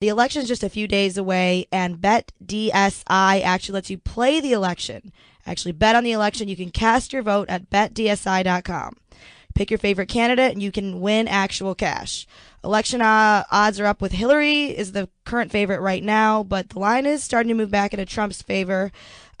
The election's just a few days away, and BetDSI actually lets you play the election. Actually bet on the election. You can cast your vote at betdsi.com. Pick your favorite candidate, and you can win actual cash. Election odds are up with Hillary is the current favorite right now, but the line is starting to move back into Trump's favor.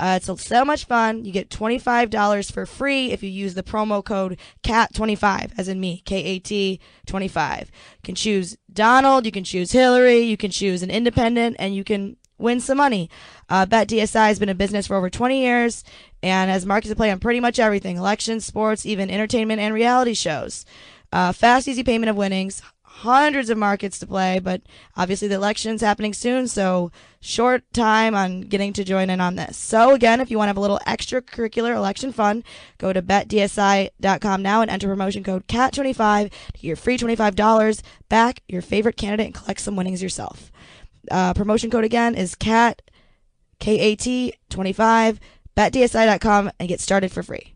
It's so much fun. You get $25 for free if you use the promo code KAT25, as in me, K-A-T 25. You can choose Donald, you can choose Hillary, you can choose an independent, and you can win some money. BetDSI has been in business for over 20 years and has markets to play on pretty much everything: elections, sports, even entertainment and reality shows. Fast, easy payment of winnings. Hundreds of markets to play, but obviously the election's happening soon, so short time on getting to join in on this. So again, if you want to have a little extracurricular election fun, go to betdsi.com now and enter promotion code KAT25 to get your free $25 back your favorite candidate and collect some winnings yourself. Promotion code again is KAT, K-A-T 25, betdsi.com, and get started for free.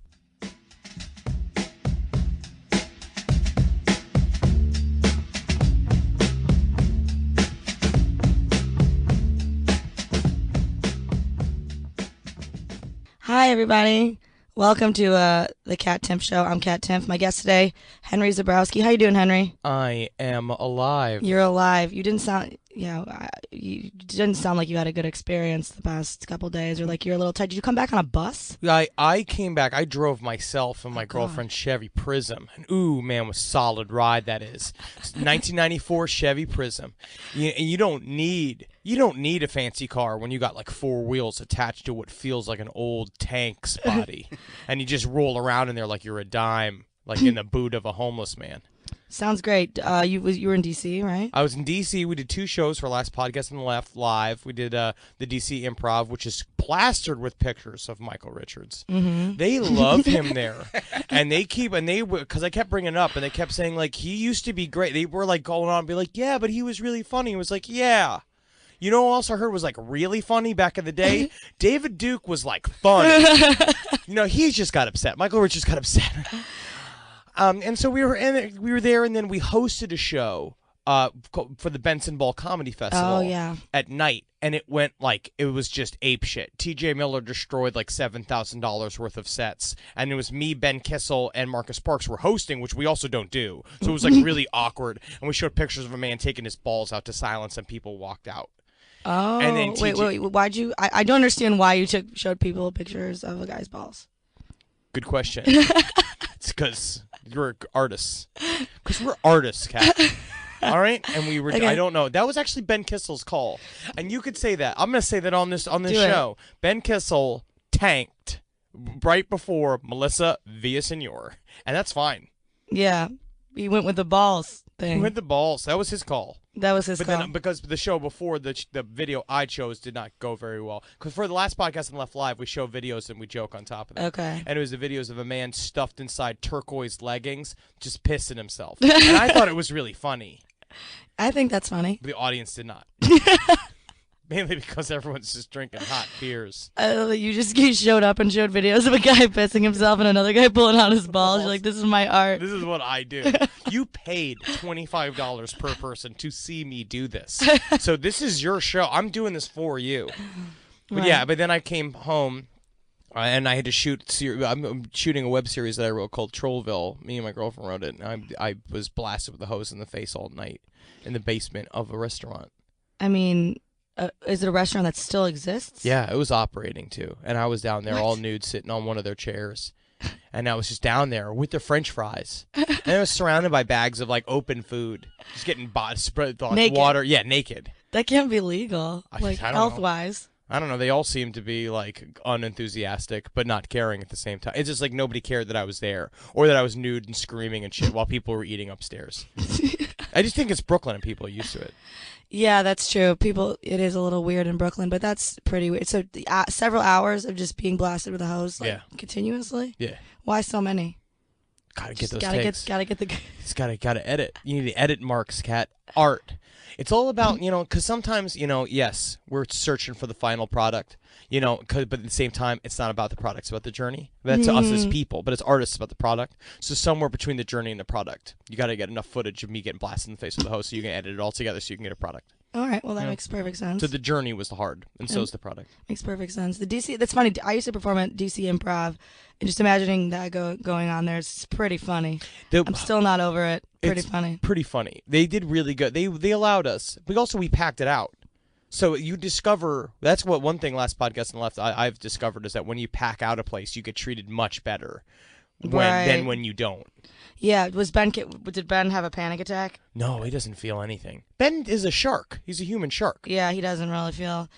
Hi, everybody. Welcome to the Kat Timpf Show. I'm Kat Timpf. My guest today, Henry Zebrowski. How you doing, Henry? I am alive. You're alive. You didn't sound, you didn't sound like you had a good experience the past couple days, or like you're a little tired. Did you come back on a bus? I came back. I drove myself in my girlfriend's Chevy Prism. And ooh, man, was solid ride that is. 1994 Chevy Prism. You don't need a fancy car when you got like four wheels attached to what feels like an old tank's body, and you just roll around in there like you're a dime, like in the boot of a homeless man. Sounds great. You were in D.C., right? I was in D.C. We did two shows for last podcast on the left live. We did the D.C. Improv, which is plastered with pictures of Michael Richards. Mm-hmm. They love him there, and because I kept bringing it up, and they kept saying like he used to be great. They were like going on and be like, yeah, but he was really funny. It was like, yeah. You know what else I heard was like really funny back in the day? David Duke was like funny. He just got upset. Michael Richards got upset. And so we were there, and then we hosted a show for the Benson Ball Comedy Festival at night, and it was just ape shit. TJ Miller destroyed like $7,000 worth of sets, and it was me, Ben Kissel, and Marcus Parks were hosting, which we also don't do. So it was like really awkward, and we showed pictures of a man taking his balls out to silence, and people walked out. Oh, and then wait, why'd you? I don't understand why you showed people pictures of a guy's balls. Good question. It's because you're artists. Because we're artists, Kat. All right, and we were. Okay. I don't know. That was actually Ben Kissel's call, and you could say that. I'm going to say that on this show. Ben Kissel tanked right before Melissa Villasenor, and that's fine. Yeah, he went with the balls thing. He went with the balls. That was his call. That was his call. Then, because the show before the video I chose did not go very well. Because for the last podcast on Left Live, we show videos and we joke on top of them. Okay. And it was the videos of a man stuffed inside turquoise leggings, just pissing himself. And I thought it was really funny. I think that's funny. But the audience did not. Mainly because everyone's just drinking hot beers. You showed up and showed videos of a guy pissing himself and another guy pulling out his balls. You're like, this is my art. This is what I do. You paid $25 per person to see me do this. So this is your show. I'm doing this for you. But right. Yeah, but then I came home and I had to shoot. I'm shooting a web series that I wrote called Trollville. Me and my girlfriend wrote it. And I was blasted with a hose in the face all night in the basement of a restaurant. I mean... is it a restaurant that still exists? Yeah, it was operating too. And I was down there all nude sitting on one of their chairs. And I was just down there with the French fries. And I was surrounded by bags of like open food. Just getting spread water. Yeah, naked. That can't be legal. Health-wise. I don't know. They all seemed to be like unenthusiastic, but not caring at the same time. It's just like nobody cared that I was there or that I was nude and screaming and shit while people were eating upstairs. I just think it's Brooklyn and people are used to it. Yeah, that's true. It is a little weird in Brooklyn, but that's pretty weird. So several hours of just being blasted with a hose, continuously. Yeah. Why so many? Gotta get those takes. Gotta get the. It's gotta edit. You need to edit marks, Kat. Art. It's all about because sometimes yes, we're searching for the final product. But at the same time, it's not about the product; it's about the journey. That's us as people, but it's artists about the product. So somewhere between the journey and the product, you got to get enough footage of me getting blasted in the face with a hose, so you can edit it all together, so you can get a product. All right. Well, that Yeah. makes perfect sense. So the journey was hard, and so is the product. Makes perfect sense. The DC, that's funny. I used to perform at DC Improv, and just imagining that going on there is pretty funny. I'm still not over it. Pretty funny. Pretty funny. They did really good. They allowed us. But we packed it out. So you discover, that's what one thing last podcast and left I've discovered is that when you pack out a place, you get treated much better than when you don't. Yeah, did Ben have a panic attack? No, he doesn't feel anything. Ben is a shark. He's a human shark. Yeah, he doesn't really feel.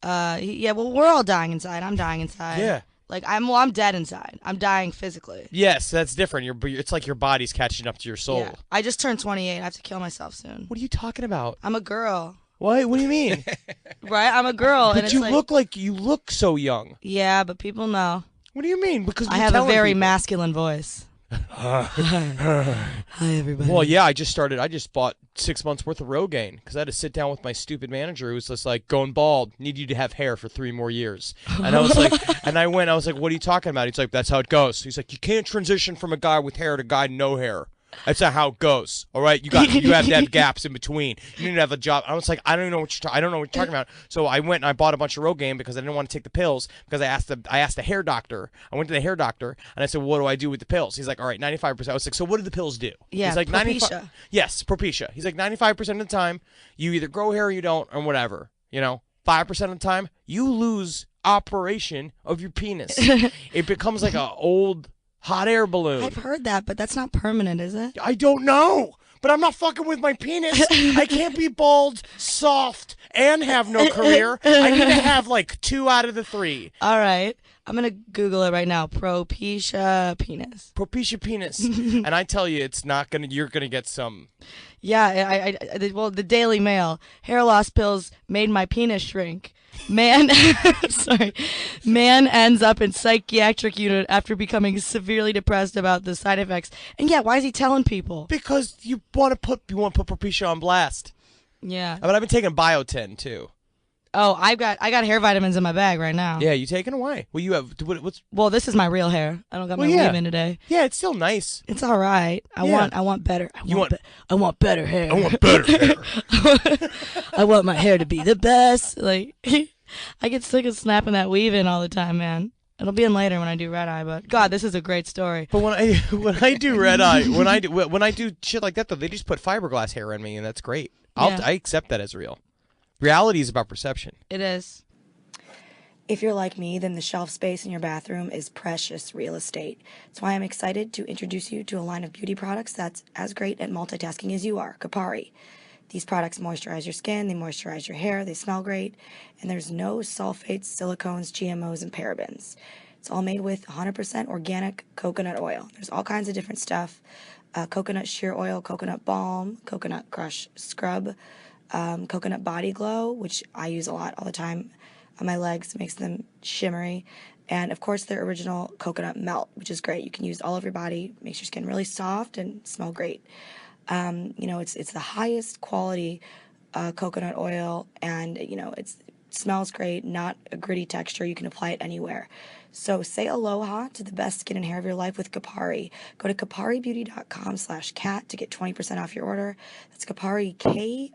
Well, we're all dying inside. I'm dying inside. Yeah. Like I'm dead inside. I'm dying physically. Yes, that's different. It's like your body's catching up to your soul. Yeah. I just turned 28. I have to kill myself soon. What are you talking about? I'm a girl. What do you mean? Right? I'm a girl. But you look so young. Yeah, but people know. What do you mean? Because I have a very masculine voice. Hi, everybody. Well, yeah, I just bought 6 months worth of Rogaine because I had to sit down with my stupid manager who was just like, going bald, need you to have hair for 3 more years. And I was like, I was like, what are you talking about? He's like, that's how it goes. He's like, you can't transition from a guy with hair to a guy no hair. That's not how it goes. All right, you have to have gaps in between. You need to have a job. I was like, I don't know what you're talking about. So I went and I bought a bunch of Rogaine because I didn't want to take the pills because I asked the hair doctor. I went to the hair doctor and I said, well, what do I do with the pills? He's like, all right, 95%. I was like, so what do the pills do? Yeah, he's like, Propecia. Yes, Propecia. He's like 95% of the time you either grow hair or you don't or whatever. 5% of the time you lose operation of your penis. It becomes like an old hot air balloon. I've heard that, but that's not permanent, is it? I don't know, but I'm not fucking with my penis. I can't be bald, soft, and have no career. I need to have like 2 out of the 3. All right. I'm going to Google it right now. Propecia penis. Propecia penis. And I tell you, you're going to get some. Yeah, the Daily Mail. Hair loss pills made my penis shrink. Man ends up in psychiatric unit after becoming severely depressed about the side effects. And yeah, why is he telling people? Because you want to put Propecia on blast. Yeah. But I've been taking biotin too. Oh, I got hair vitamins in my bag right now. Yeah, you taking away? Well, you have what's? Well, this is my real hair. I don't got my weave in today. Yeah, it's still nice. It's all right. I want better. I want better hair. I want better hair. I want my hair to be the best. Like I get sick of snapping that weave in all the time, man. It'll be in later when I do red eye, but God, this is a great story. But when I do red eye, when I do shit like that though, they just put fiberglass hair on me, and that's great. I accept that as real. Reality is about perception. It is. If you're like me, then the shelf space in your bathroom is precious real estate. That's why I'm excited to introduce you to a line of beauty products that's as great at multitasking as you are, Kapari. These products moisturize your skin, they moisturize your hair, they smell great, and there's no sulfates, silicones, GMOs, and parabens. It's all made with 100% organic coconut oil. There's all kinds of different stuff. Coconut shear oil, coconut balm, coconut crush scrub, coconut body glow, which I use a lot all the time on my legs, makes them shimmery, and of course their original coconut melt, which is great. You can use all over your body, makes your skin really soft and smell great. It's the highest quality coconut oil, and it smells great, not a gritty texture. You can apply it anywhere. So say aloha to the best skin and hair of your life with Kapari. Go to kaparibeauty.com/cat to get 20% off your order. That's Kapari, Kopari,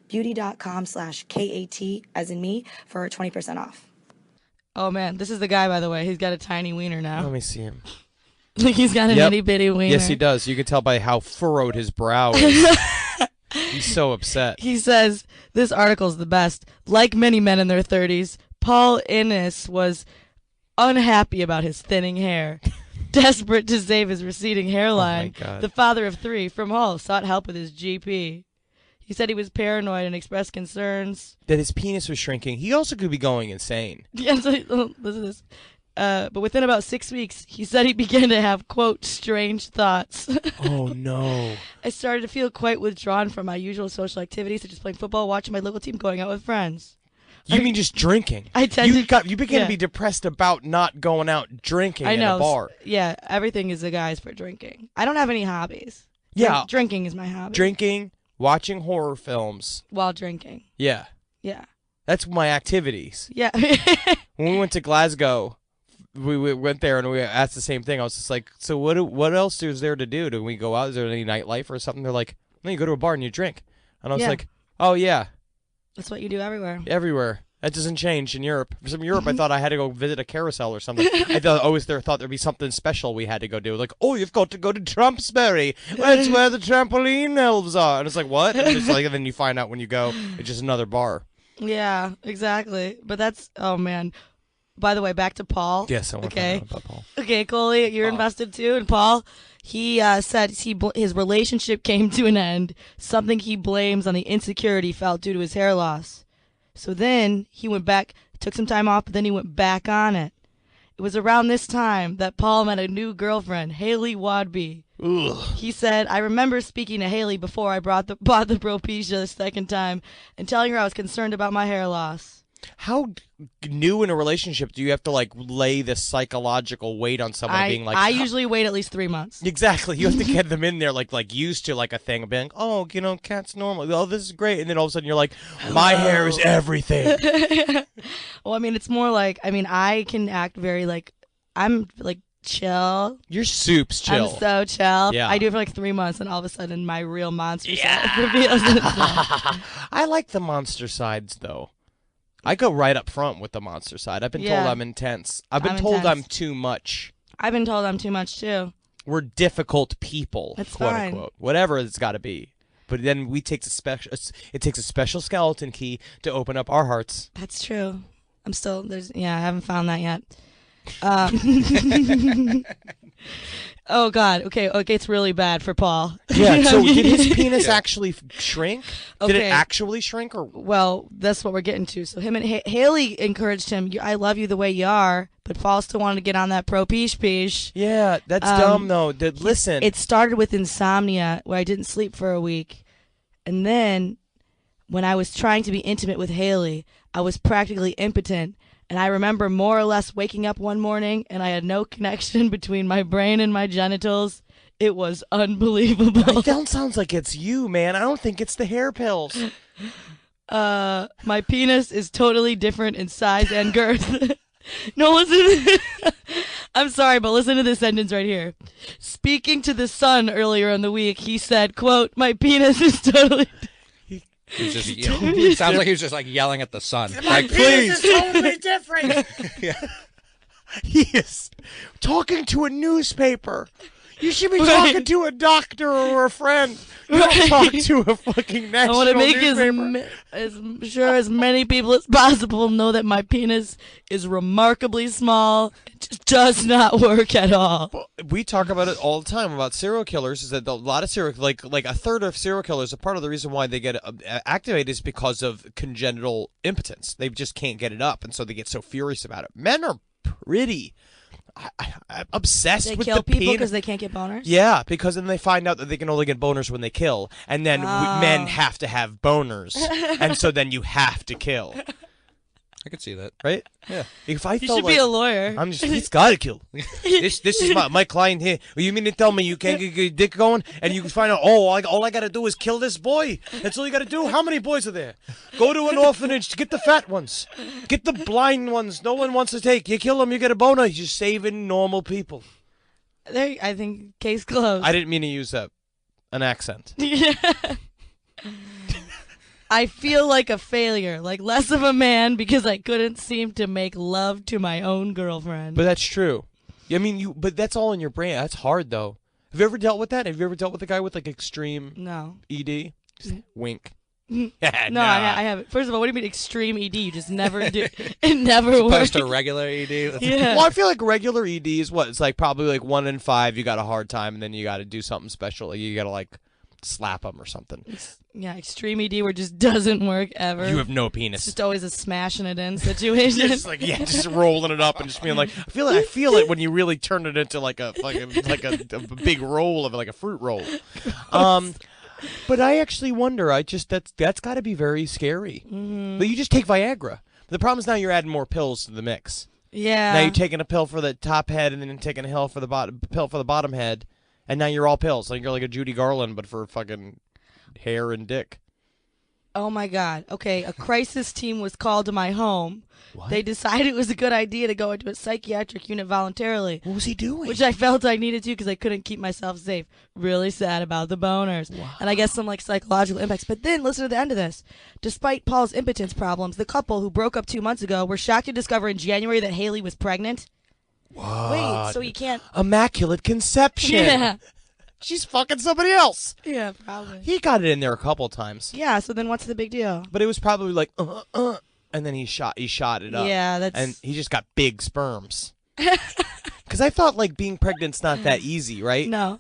beauty.com/KAT, as in me, for 20% off. Oh, man. This is the guy, by the way. He's got a tiny wiener now. Let me see him. He's got an itty bitty wiener. Yes, he does. You can tell by how furrowed his brow is. He's so upset. He says, this article's the best. Like many men in their 30s, Paul Innes was unhappy about his thinning hair. Desperate to save his receding hairline, the father of 3 from Hull sought help with his GP. He said he was paranoid and expressed concerns that his penis was shrinking. He also could be going insane. Yeah, so, listen to this. But within about 6 weeks, he said he began to have, quote, strange thoughts. Oh, no. I started to feel quite withdrawn from my usual social activities, such as playing football, watching my local team, going out with friends. You mean just drinking? You began to be depressed about not going out drinking in a bar. Yeah, everything is the guys for drinking. I don't have any hobbies. Yeah. Drinking is my hobby. Drinking, watching horror films. While drinking. Yeah. Yeah. That's my activities. Yeah. When we went to Glasgow, we went there and we asked the same thing. I was just like, so what else is there to do? Do we go out? Is there any nightlife or something? They're like, no, you go to a bar and you drink. And I was Yeah. like, oh, yeah, That's what you do everywhere. everywhere. That doesn't change in Europe. From Europe, I thought I had to go visit a carousel or something. I thought there'd be something special we had to go do. Like, oh, you've got to go to Trumpsbury. That's where the trampoline elves are. And it's like, what? And it's like, and then you find out when you go, it's just another bar. Yeah, exactly. But that's, oh man. By the way, back to Paul. Yes, I want to find out about Paul. Okay, Kollege, you're invested too. And Paul, he said his relationship came to an end, something he blames on the insecurity he felt due to his hair loss. So then he went back, took some time off, but then he went back on it. It was around this time that Paul met a new girlfriend, Haley Wadby. Ugh. He said, I remember speaking to Haley before I bought the Propecia the second time and telling her I was concerned about my hair loss. How new in a relationship do you have to like lay this psychological weight on someone being like? I usually wait at least 3 months. Exactly. You have to get them in there like used to like a thing of being, oh, Kat's normal. Oh, this is great. And then all of a sudden you're like, my hair is everything. Well, I mean, it's more like, I can act very like, I'm like chill. Your soup's chill. I'm so chill. Yeah. I do it for like 3 months, and all of a sudden my real monster side reveals itself. I like the monster sides though. I go right up front with the monster side. I've been told I'm intense. I've been told intense. I'm too much. I've been told I'm too much too. We're difficult people, That's quote fine. unquote. Whatever it's got to be. But then it takes a special skeleton key to open up our hearts. That's true. I haven't found that yet. Oh God. Okay. It gets really bad for Paul. Yeah. So did his penis actually shrink? Did it Okay. actually shrink, or? Well, that's what we're getting to. So him and Haley encouraged him. I love you the way you are, but Paul still wanted to get on that Propecia. Yeah, that's dumb though. Listen, It started with insomnia, where I didn't sleep for a week, and then when I was trying to be intimate with Haley, I was practically impotent. And I remember more or less waking up one morning and I had no connection between my brain and my genitals. It was unbelievable. that sounds like it's you, man. I don't think it's the hair pills. My penis is totally different in size and girth. No, listen. I'm sorry, but listen to this sentence right here. Speaking to the Sun earlier in the week, he said, quote, my penis is totally He was just it sounds like he was just like yelling at the sun. Like, Please, it's totally different. He is talking to a newspaper. You should be talking to a doctor or a friend. You don't talk to a fucking I national want to make newspaper. as sure as many people as possible know that my penis is remarkably small. It just does not work at all. We talk about it all the time about serial killers. Is that a lot of serial like a third of serial killers? A part of the reason why they get activated is because of congenital impotence. They just can't get it up, and so they get so furious about it. Men are pretty obsessed They with kill the people penis. because they can't get boners? Yeah, because then they find out that they can only get boners when they kill, and then men have to have boners, and so then you have to kill, I could see that. right? Yeah. If I You felt should like be a lawyer. he's gotta kill. This is my client here. You mean to tell me you can't get your dick going, and you can find out? Oh, all I gotta do is kill this boy. That's all you gotta do. How many boys are there? Go to an orphanage to get the fat ones, get the blind ones. No one wants to take. You kill them, you get a boner. You're saving normal people. There, I think case closed. I didn't mean to use an accent. I feel like a failure, like less of a man because I couldn't seem to make love to my own girlfriend. But that's true. I mean, but that's all in your brain. That's hard, though. Have you ever dealt with that? Have you ever dealt with a guy with like extreme No. ED? Just wink. No, Nah. I haven't. First of all, what do you mean extreme ED? You just never do. It never Opposed works. to regular ED. Yeah. Well, I feel like regular ED is what? It's like probably like 1 in 5. You got a hard time, and then you got to do something special. Like you got to like slap them or something. Yeah, extreme ED where it just doesn't work ever. You have no It's penis. just always a smashing it in situation. Just like just rolling it up and just being like, I feel it when you really turn it into like a big roll of like a fruit roll. But I actually wonder. That's got to be very scary. Mm-hmm. But you just take Viagra. The problem is now you're adding more pills to the mix. Yeah. Now you're taking a pill for the top head and then taking a pill for the bottom head, and now you're all pills. Like you're like a Judy Garland, but for fucking hair and dick. Oh my God. Okay, a crisis team was called to my home. What? They decided it was a good idea to go into a psychiatric unit voluntarily. What was he doing? Which I felt I needed to because I couldn't keep myself safe. Really sad about the boners. Wow. And I guess some like psychological impacts. But then listen to the end of this. Despite Paul's impotence problems, the couple who broke up 2 months ago were shocked to discover in January that Haley was pregnant. What? Wait, so you can't... Immaculate conception. Yeah. She's fucking somebody else. Yeah, probably. He got it in there a couple times. Yeah, so then what's the big deal? But it was probably like, and then he shot it up. Yeah, that's... And he just got big sperms. Because I thought, like, being pregnant's not that easy, right? No.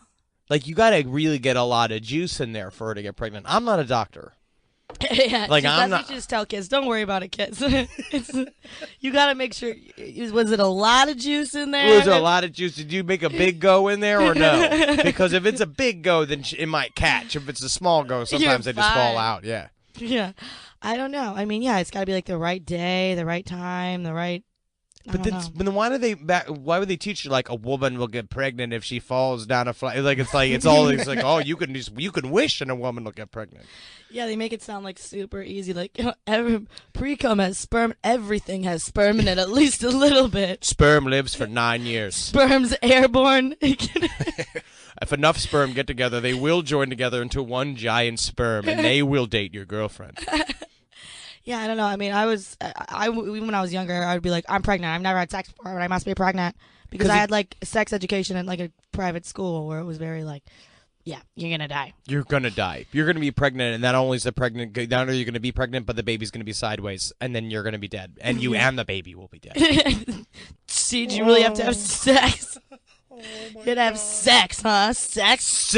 Like, you got to really get a lot of juice in there for her to get pregnant. I'm not a doctor. Yeah, like, that's I'm what not... you just tell kids. Don't worry about it, kids. You got to make sure. Was it a lot of juice in there? Was there a lot of juice? Did you make a big go in there or no? Because if it's a big go, then it might catch. If it's a small go, sometimes they just fall out. Yeah. Yeah. I don't know. I mean, yeah, it's got to be like the right day, the right time, the right... But then why why would they teach you like a woman will get pregnant if she falls down a flight? Like it's like oh you can wish and a woman will get pregnant. Yeah, they make it sound like super easy. Like every pre-cum has sperm. Everything has sperm in it, at least a little bit. Sperm lives for 9 years. Sperm's airborne. If enough sperm get together, they will join together into one giant sperm, and they will date your girlfriend. Yeah, I don't know. I mean, even when I was younger, I would be like, I'm pregnant. I've never had sex before, but I must be pregnant. Because I had, like, sex education in, like, a private school where it was very, like, yeah, you're going to die. You're going to die. You're going to be pregnant, and not only is the pregnant, not only are you going to be pregnant, but the baby's going to be sideways, and then you're going to be dead. And you and the baby will be dead. See, do you really have to have sex? You'd have sex, huh? Sex?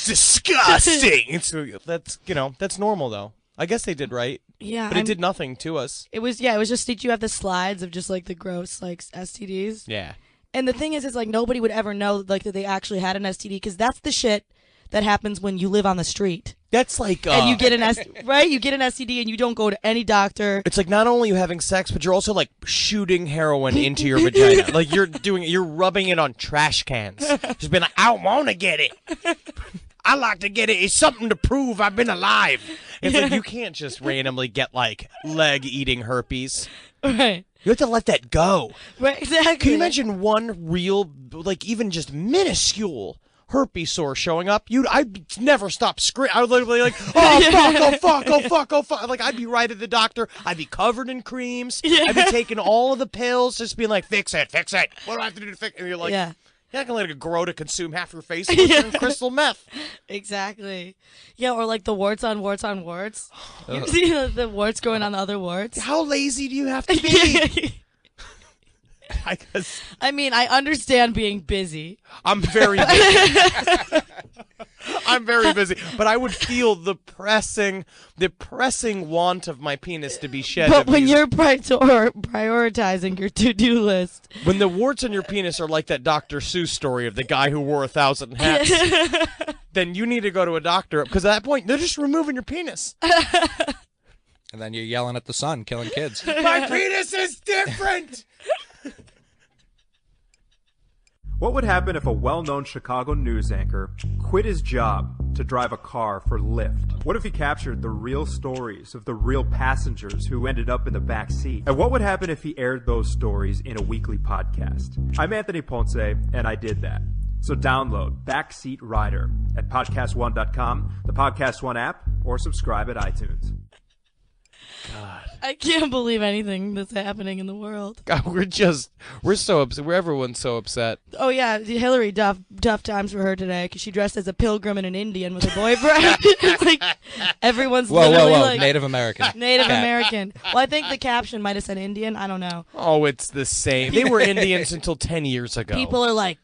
Disgusting. That's normal though. I guess they did right. Yeah, but it did nothing to us. It was just did you have the slides of just like the gross like STDs? Yeah. And the thing is like nobody would ever know like that they actually had an STD because that's the shit that happens when you live on the street. That's like and you get an right? You get an STD and you don't go to any doctor. It's like not only are you having sex, but you're also like shooting heroin into your vagina. Like you're rubbing it on trash cans. Just being like, I want to get it. I like to get it. It's something to prove I've been alive. It's like you can't just randomly get like leg eating herpes. Right. You have to let that go. Right, exactly. Can you imagine one real, like even just minuscule herpes sore showing up? I'd never stop screaming. I would literally be like, oh fuck, oh fuck, oh fuck, oh fuck. Like I'd be right at the doctor. I'd be covered in creams. Yeah. I'd be taking all of the pills, just being like, fix it. What do I have to do to fix it? And you're like, yeah. You're not going to let it grow to consume half your face with crystal meth. Exactly. Yeah, or like the warts on warts on warts. You see the warts growing on the other warts? How lazy do you have to be? I mean, I understand being busy. I'm very busy. I'm very busy. But I would feel the pressing want of my penis to be shed. But when you're prioritizing your to-do list. When the warts on your penis are like that Dr. Seuss story of the guy who wore 1,000 hats, then you need to go to a doctor. Because at that point, they're just removing your penis. And then you're yelling at the sun, killing kids. My penis is different! What would happen if a well-known Chicago news anchor quit his job to drive a car for Lyft? What if he captured the real stories of the real passengers who ended up in the back seat? And what would happen if he aired those stories in a weekly podcast? I'm Anthony Ponce, and I did that. So download Backseat Rider at podcast1.com, the Podcast One app, or subscribe at iTunes. God. I can't believe anything that's happening in the world. God, we're so upset. Everyone's so upset. Oh yeah, Hillary tough times for her today because she dressed as a pilgrim and an Indian with her boyfriend. Like everyone's literally like Native American. Native American. Well, I think the caption might have said Indian. I don't know. Oh, it's the same. They were Indians until 10 years ago. People are like,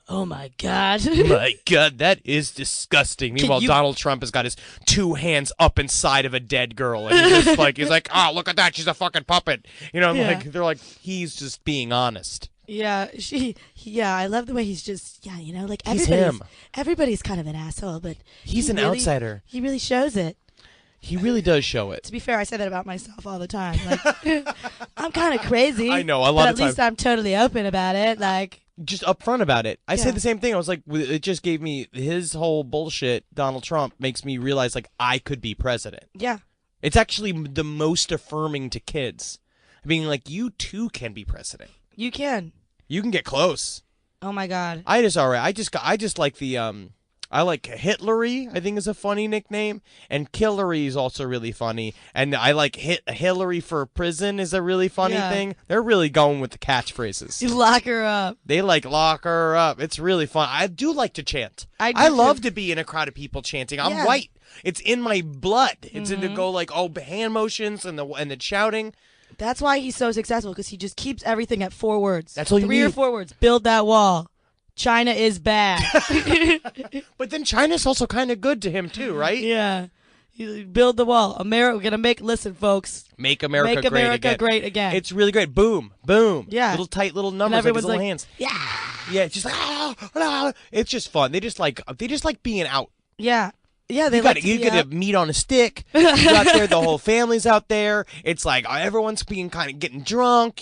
oh my God. My God, that is disgusting. Meanwhile, Donald Trump has got his 2 hands up inside of a dead girl. And he's like, oh, look at that. She's a fucking puppet. You know, they're like, he's just being honest. Yeah, I love the way he's just, like everybody's kind of an asshole, but he's an outsider. He really shows it. He really does show it. To be fair, I say that about myself all the time. Like, I'm kind of crazy. I know, a lot of times. But at least I'm totally open about it. Like, just upfront about it. I Yeah. said the same thing. I was like, it just gave me his whole bullshit. Donald Trump makes me realize like I could be president. Yeah. It's actually the most affirming to kids, being like, you too can be president. You can. You can get close. Oh my God. I just like the I like Hitlery, I think is a funny nickname, and Killery is also really funny, and I like Hillary for prison is a really funny thing. They're really going with the catchphrases. You lock her up. They like lock her up. It's really fun. I do like to chant. I love to be in a crowd of people chanting. I'm white. It's in my blood. It's in to go like hand motions and the shouting. That's why he's so successful, because he just keeps everything at 4 words. That's all you 3 need. or 4 words. Build that wall. China is bad. But then China's also kind of good to him too, right? Yeah. You build the wall. America, we're going to listen, folks. Make America, Make America great again. It's really great. Boom, boom. Yeah. Little tight little numbers, And like his everyone's little like, hands. yeah. Yeah, it's just like, it's just fun. They just like being out. Yeah. Yeah, they You get to meat on a stick. You out there, the whole family's out there. It's like everyone's being kind of getting drunk,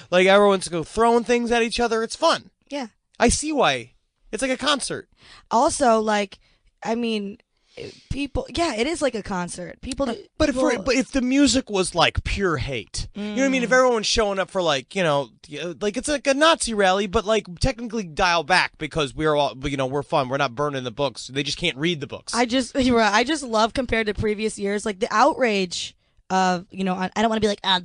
like everyone's throwing things at each other. It's fun. Yeah. I see why. It's like a concert. Also, people, it is like a concert. But if the music was like pure hate, you know what I mean? If everyone's showing up for like it's like a Nazi rally, but like technically dial back because we're all, we're fun. We're not burning the books. They just can't read the books. I just love, compared to previous years, like the outrage of, I don't want to be like on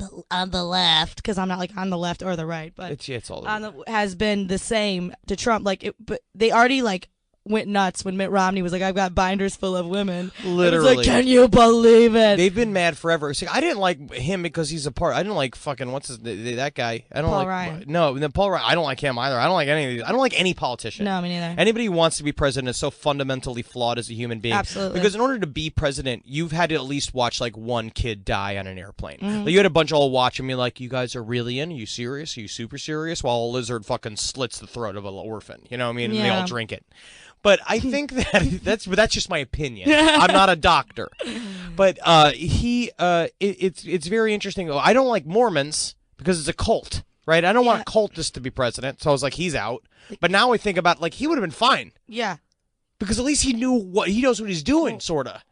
the left, because I'm not like on the left or the right, but it's all over. Has been the same to Trump. But they already like went nuts when Mitt Romney was like, I've got binders full of women. Literally. It's like, can you believe it? They've been mad forever. See, I didn't like him because he's a part. I didn't like fucking that guy. I don't Paul like Ryan. No, Paul Ryan. I don't like him either. I don't like any of these. I don't like any politician. No, me neither. Anybody who wants to be president is so fundamentally flawed as a human being. Absolutely. Because in order to be president, you've had to at least watch like one kid die on an airplane. Like, you had a bunch of all watch and be like, you guys are really in? Are you serious? Are you super serious? While a lizard fucking slits the throat of an orphan. You know what I mean? And they all drink it. But I think that's just my opinion. I'm not a doctor. But it's very interesting. I don't like Mormons because it's a cult, right? I don't want a cultist to be president. So I was like, he's out. But now I think about like he would have been fine. Yeah. Because at least he knows what he's doing, sort of.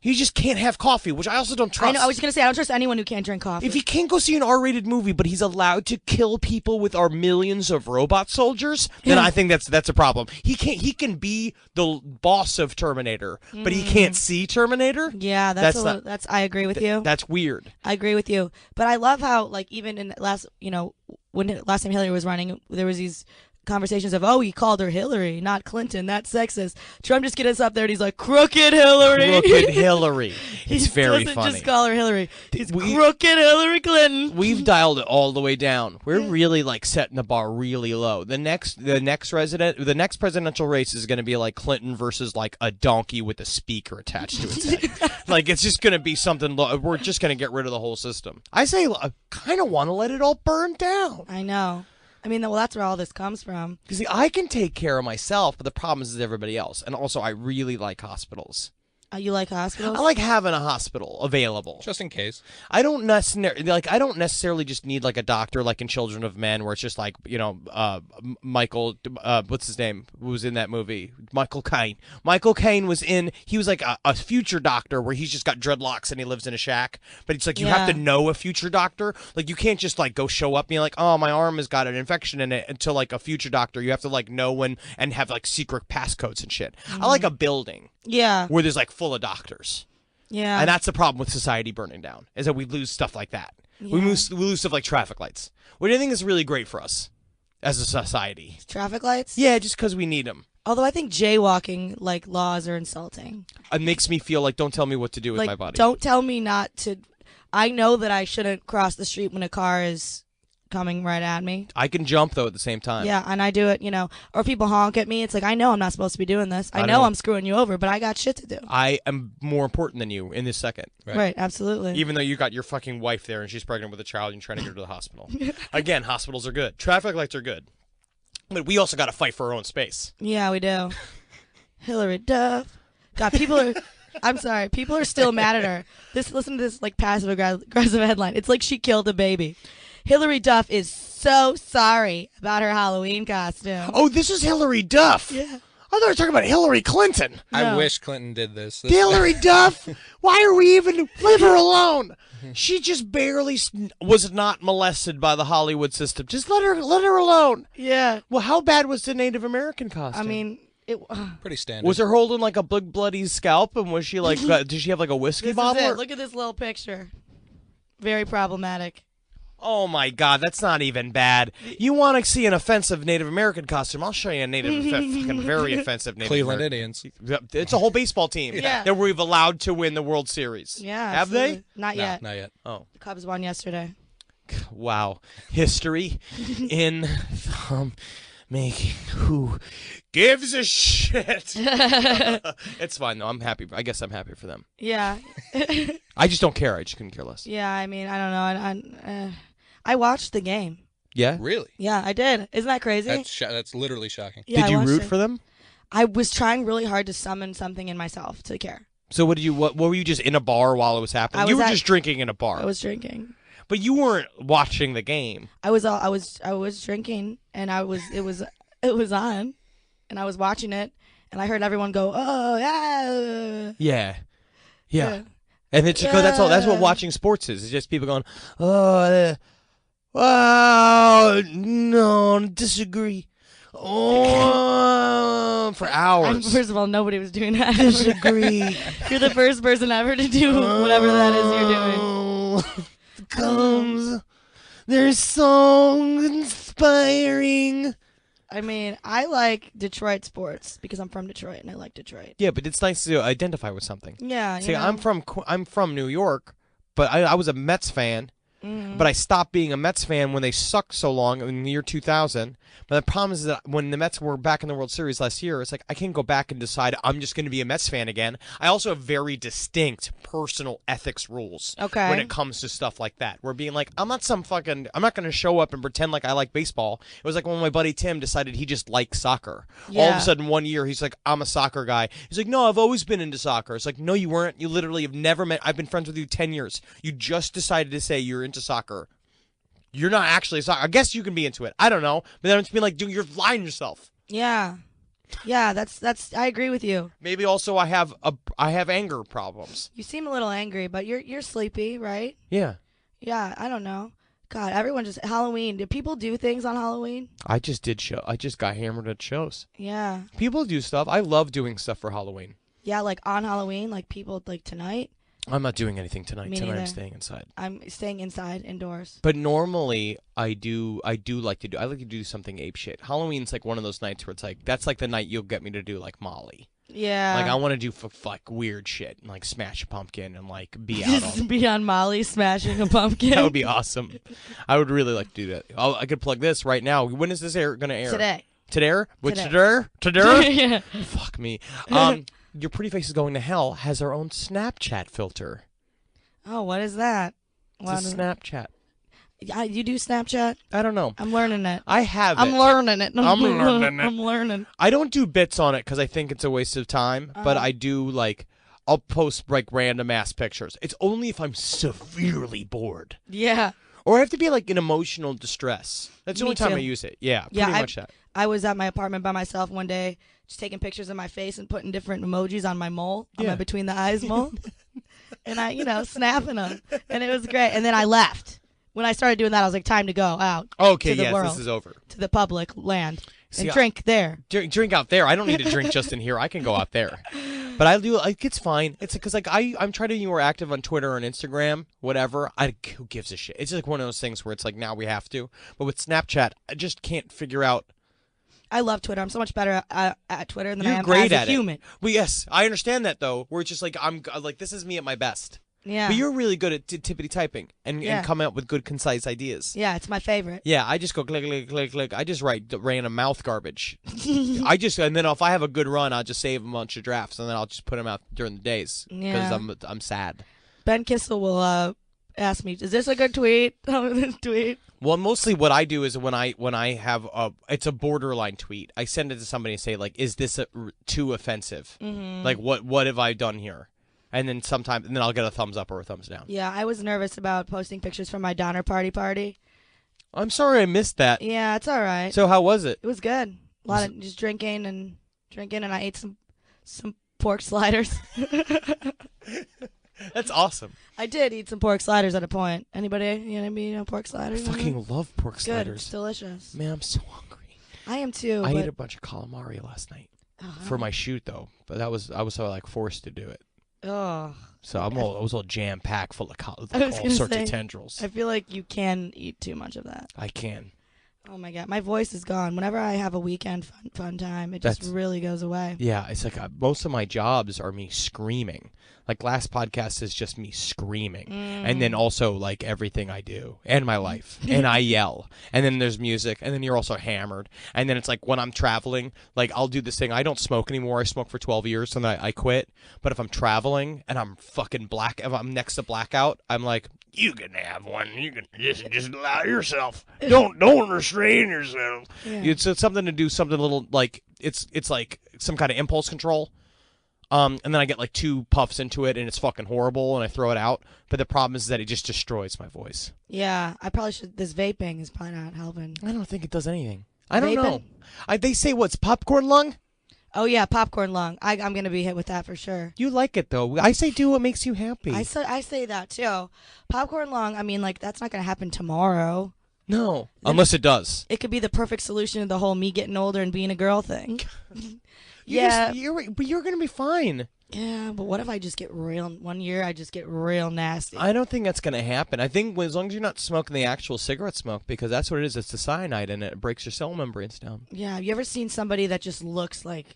He just can't have coffee, which I also don't trust. I know. I was going to say, I don't trust anyone who can't drink coffee. If he can't go see an R-rated movie, but he's allowed to kill people with our millions of robot soldiers, then I think that's a problem. He can't. He can be the boss of Terminator, but he can't see Terminator. Yeah, that's I agree with you. That's weird. I agree with you. But I love how, like, even in last time Hillary was running, there was these conversations of, he called her Hillary, not Clinton. That's sexist. Trump just gets up there and he's like, crooked Hillary. Crooked Hillary. It's very he doesn't funny. just call her Hillary. He's crooked Hillary Clinton. We've dialed it all the way down. We're really like setting the bar really low. The next presidential race is going to be like Clinton versus like a donkey with a speaker attached to its head. Like it's just going to be something. We're just going to get rid of the whole system. I say, I kind of want to let it all burn down. I know. I mean, well, that's where all this comes from. You see, I can take care of myself, but the problem is everybody else. And also, I really like hospitals. You like hospitals? I like having a hospital available. Just in case. I don't necessarily just need like a doctor like in Children of Men where it's just like, Michael, what's his name? Who was in that movie? Michael Caine. Michael Caine he was like a future doctor where he's just got dreadlocks and he lives in a shack. But it's like you have to know a future doctor. Like you can't just like go show up and be like, oh, my arm has got an infection in it until like a future doctor. You have to like know and have like secret passcodes and shit. I like a building. Yeah. Where there's like full of doctors. Yeah. And that's the problem with society burning down, is that we lose stuff like that. Yeah. We lose stuff like traffic lights. What do you think is really great for us as a society? Traffic lights? Yeah, just because we need them. Although I think jaywalking like laws are insulting. It makes me feel like don't tell me what to do with my body. Don't tell me not to. I know that I shouldn't cross the street when a car is coming right at me. I can jump though at the same time. Yeah, and I do it, or people honk at me. It's like, I know I'm not supposed to be doing this. I know I'm screwing you over, but I got shit to do. I am more important than you in this second. Right, absolutely. Even though you got your fucking wife there and she's pregnant with a child and you're trying to get her to the hospital. Again, hospitals are good. Traffic lights are good. But we also got to fight for our own space. Yeah, we do. Hillary Duff. God, people are... I'm sorry. People are still mad at her. Listen to this like passive aggressive headline. It's like she killed a baby. Hillary Duff is so sorry about her Halloween costume. Oh, this is Hillary Duff. Yeah. I thought we were talking about Hillary Clinton. I No. wish Clinton did this. Hillary Duff? Why are we even... Leave her alone. She just barely was not molested by the Hollywood system. Just let her alone. Yeah. Well, how bad was the Native American costume? I mean, it. Pretty standard. Was her holding like a big bloody scalp, and was she like? Did she have like a whiskey This bottle? is or- it. Look at this little picture. Very problematic. Oh my God, that's not even bad. You want to see an offensive Native American costume? I'll show you a fucking very offensive Native Cleveland American. Indians. It's a whole baseball team Yeah. that we've allowed to win the World Series. Yeah. Have absolutely. Not No, yet. not yet. Oh, The Cubs won yesterday. wow. History in making. Who gives a shit? It's fine though. I'm happy. I guess I'm happy for them. Yeah. I just don't care. I just couldn't care less. Yeah. I mean, I don't know. I watched the game. Yeah. Really? Yeah, I did. Isn't that crazy? That's literally shocking. Yeah, Did I you watched root it. for them? I was trying really hard to summon something in myself to care. So what did you? What were you just in a bar while it was happening? I You was were at- just drinking in a bar, I was drinking. but you weren't watching the game. I was drinking, and it was on, and I was watching it, and I heard everyone go, "Oh yeah." Yeah. Yeah. And it's because that's all. That's what Yeah. watching sports is. It's just people going, "Oh, no, disagree." Oh, for hours. First of all, nobody was doing that. Disagree. You're the first person ever to do whatever that is you're doing. Oh, comes. They're so inspiring. I mean, I like Detroit sports because I'm from Detroit and I like Detroit. Yeah, but it's nice to identify with something. Yeah, See, you know? I'm from New York, but I was a Mets fan. Mhm. But I stopped being a Mets fan when they sucked so long in the year 2000. But the problem is that when the Mets were back in the World Series last year, it's like I can't go back and decide I'm just going to be a Mets fan again. I also have very distinct personal ethics rules Okay. when it comes to stuff like that. We're being like, I'm not going to show up and pretend like I like baseball. It was like when my buddy Tim decided he just liked soccer. All of Yeah. a sudden, one year, he's like, I'm a soccer guy. He's like, no, I've always been into soccer. It's like, no, you weren't. You literally have never met. I've been friends with you 10 years. You just decided to say you're into soccer. You're not actually soccer. I guess you can be into it. I don't know. But then it's been like, dude, you're lying to yourself. Yeah. Yeah, that's I agree with you. Maybe also I have anger problems. You seem a little angry, but you're sleepy, right? Yeah. Yeah, I don't know. God, everyone just Halloween. Do people do things on Halloween? I just got hammered at shows. Yeah. People do stuff. I love doing stuff for Halloween. Yeah, like on Halloween, like people like tonight. I'm not doing anything tonight. Me Tonight I'm neither. staying inside. I'm staying inside indoors. But normally I like to do something ape shit. Halloween's like one of those nights where it's like that's like the night you'll get me to do like Molly. Yeah. Like I want to do like weird shit and like smash a pumpkin and like be out all just be on Molly smashing a pumpkin. That would be awesome. I would really like to do that. I could plug this right now. When is this going to air? Today. Today? Which Today. today? Yeah. Fuck me. Your Pretty Face is Going to Hell has her own Snapchat filter. Oh, what is that? It's a Snapchat. Yeah, you do Snapchat? I don't know. I'm learning it. I have I'm it. learning it. I'm learning it. I'm learning. I don't do bits on it because I think it's a waste of time, but Uh-huh. I do like I'll post like random ass pictures. It's only if I'm severely bored. Yeah. Or I have to be like in emotional distress. That's the Me only time too. I use it. Yeah, Yeah, pretty much that. I was at my apartment by myself one day, just taking pictures of my face and putting different emojis on my mole, on Yeah. my between the eyes mole. And I, snapping them. And it was great. And then I left. When I started doing that, I was like, time to go out Okay, to the yes, world. this is over. to the public land See, and drink there. Drink out there. I don't need to drink just in here. I can go out there. But I do. Like, it's fine. It's because like I'm trying to be more active on Twitter and Instagram, whatever. Who gives a shit? It's just like one of those things where it's like now we have to. But with Snapchat, I just can't figure out. I love Twitter. I'm so much better at Twitter than I You're am great as at a human. it. Well, yes, I understand that though. Where it's just like I'm like this is me at my best. Yeah. But you're really good at tippity typing and Yeah. coming up with good concise ideas. Yeah, it's my favorite. Yeah, I just go click, click, click, click. I just write random mouth garbage. And then if I have a good run, I'll just save a bunch of drafts and then I'll just put them out during the days because Yeah. I'm sad. Ben Kissel will ask me, "Is this a good tweet?" This tweet. Well, mostly what I do is when I have it's a borderline tweet. I send it to somebody and say like, "Is this too offensive? Mm-hmm. Like what have I done here?" And then I'll get a thumbs up or a thumbs down. Yeah, I was nervous about posting pictures from my Donner Party. I'm sorry I missed that. Yeah, it's all right. So how was it? It was good. A lot of just drinking, and I ate some pork sliders. That's awesome. I did eat some pork sliders at a point. Anybody pork sliders? I fucking love pork Good. sliders. It's delicious. Man, I'm so hungry. I am too. I but ate a bunch of calamari last night Oh, for my shoot though, but I was like forced to do it. Oh, So I was all jam packed full of I was all gonna sorts say, of tendrils. I feel like you can eat too much of that. I can. Oh my god, my voice is gone. Whenever I have a weekend fun time, it just really goes away. Yeah, it's like most of my jobs are me screaming. Like last podcast is just me screaming, and then also like everything I do and my life, and I yell, and then there's music, and then you're also hammered, and then it's like when I'm traveling, like I'll do this thing. I don't smoke anymore. I smoked for 12 years, and I quit. But if I'm traveling and I'm fucking if I'm next to blackout, I'm like, you can have one. You can just allow yourself. Don't restrain yourself. Yeah. It's something to do something a little like it's like some kind of impulse control. And then I get like 2 puffs into it, and it's fucking horrible, and I throw it out. But the problem is that it just destroys my voice. Yeah, I probably should. This vaping is probably not helping. I don't think it does anything. I don't Vaping? know. They say what's popcorn lung? Oh yeah, popcorn lung. I'm gonna be hit with that for sure. You like it though. I say do what makes you happy. I say that too. Popcorn lung. I mean, like that's not gonna happen tomorrow. No, unless it does. It could be the perfect solution to the whole me getting older and being a girl thing. But you're gonna be fine. Yeah, but what if I just get one year I just get real nasty? I don't think that's gonna happen. I think as long as you're not smoking the actual cigarette smoke, because that's what it is. It's the cyanide, and it breaks your cell membranes down. Yeah, have you ever seen somebody that just looks like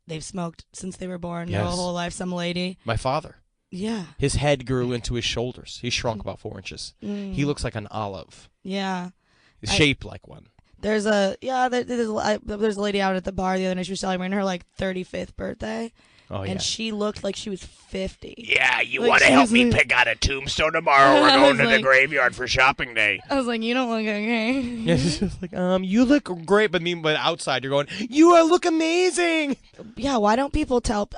they've smoked since they were born, their Yes. whole life? Some lady. My father. Yeah. His head grew into his shoulders. He shrunk about 4 inches. He looks like an olive. Yeah. Shaped like one. There's a lady out at the bar the other night. She was celebrating her like 35th birthday. Oh, yeah. And she looked like she was 50. Yeah, you Like, want to she help was me like- pick out a tombstone tomorrow? We're I going was to the like- graveyard for shopping day. I was like, you don't look okay. Yeah, she's just like, you look great, but outside you're going, you look amazing. Yeah, why don't people tell?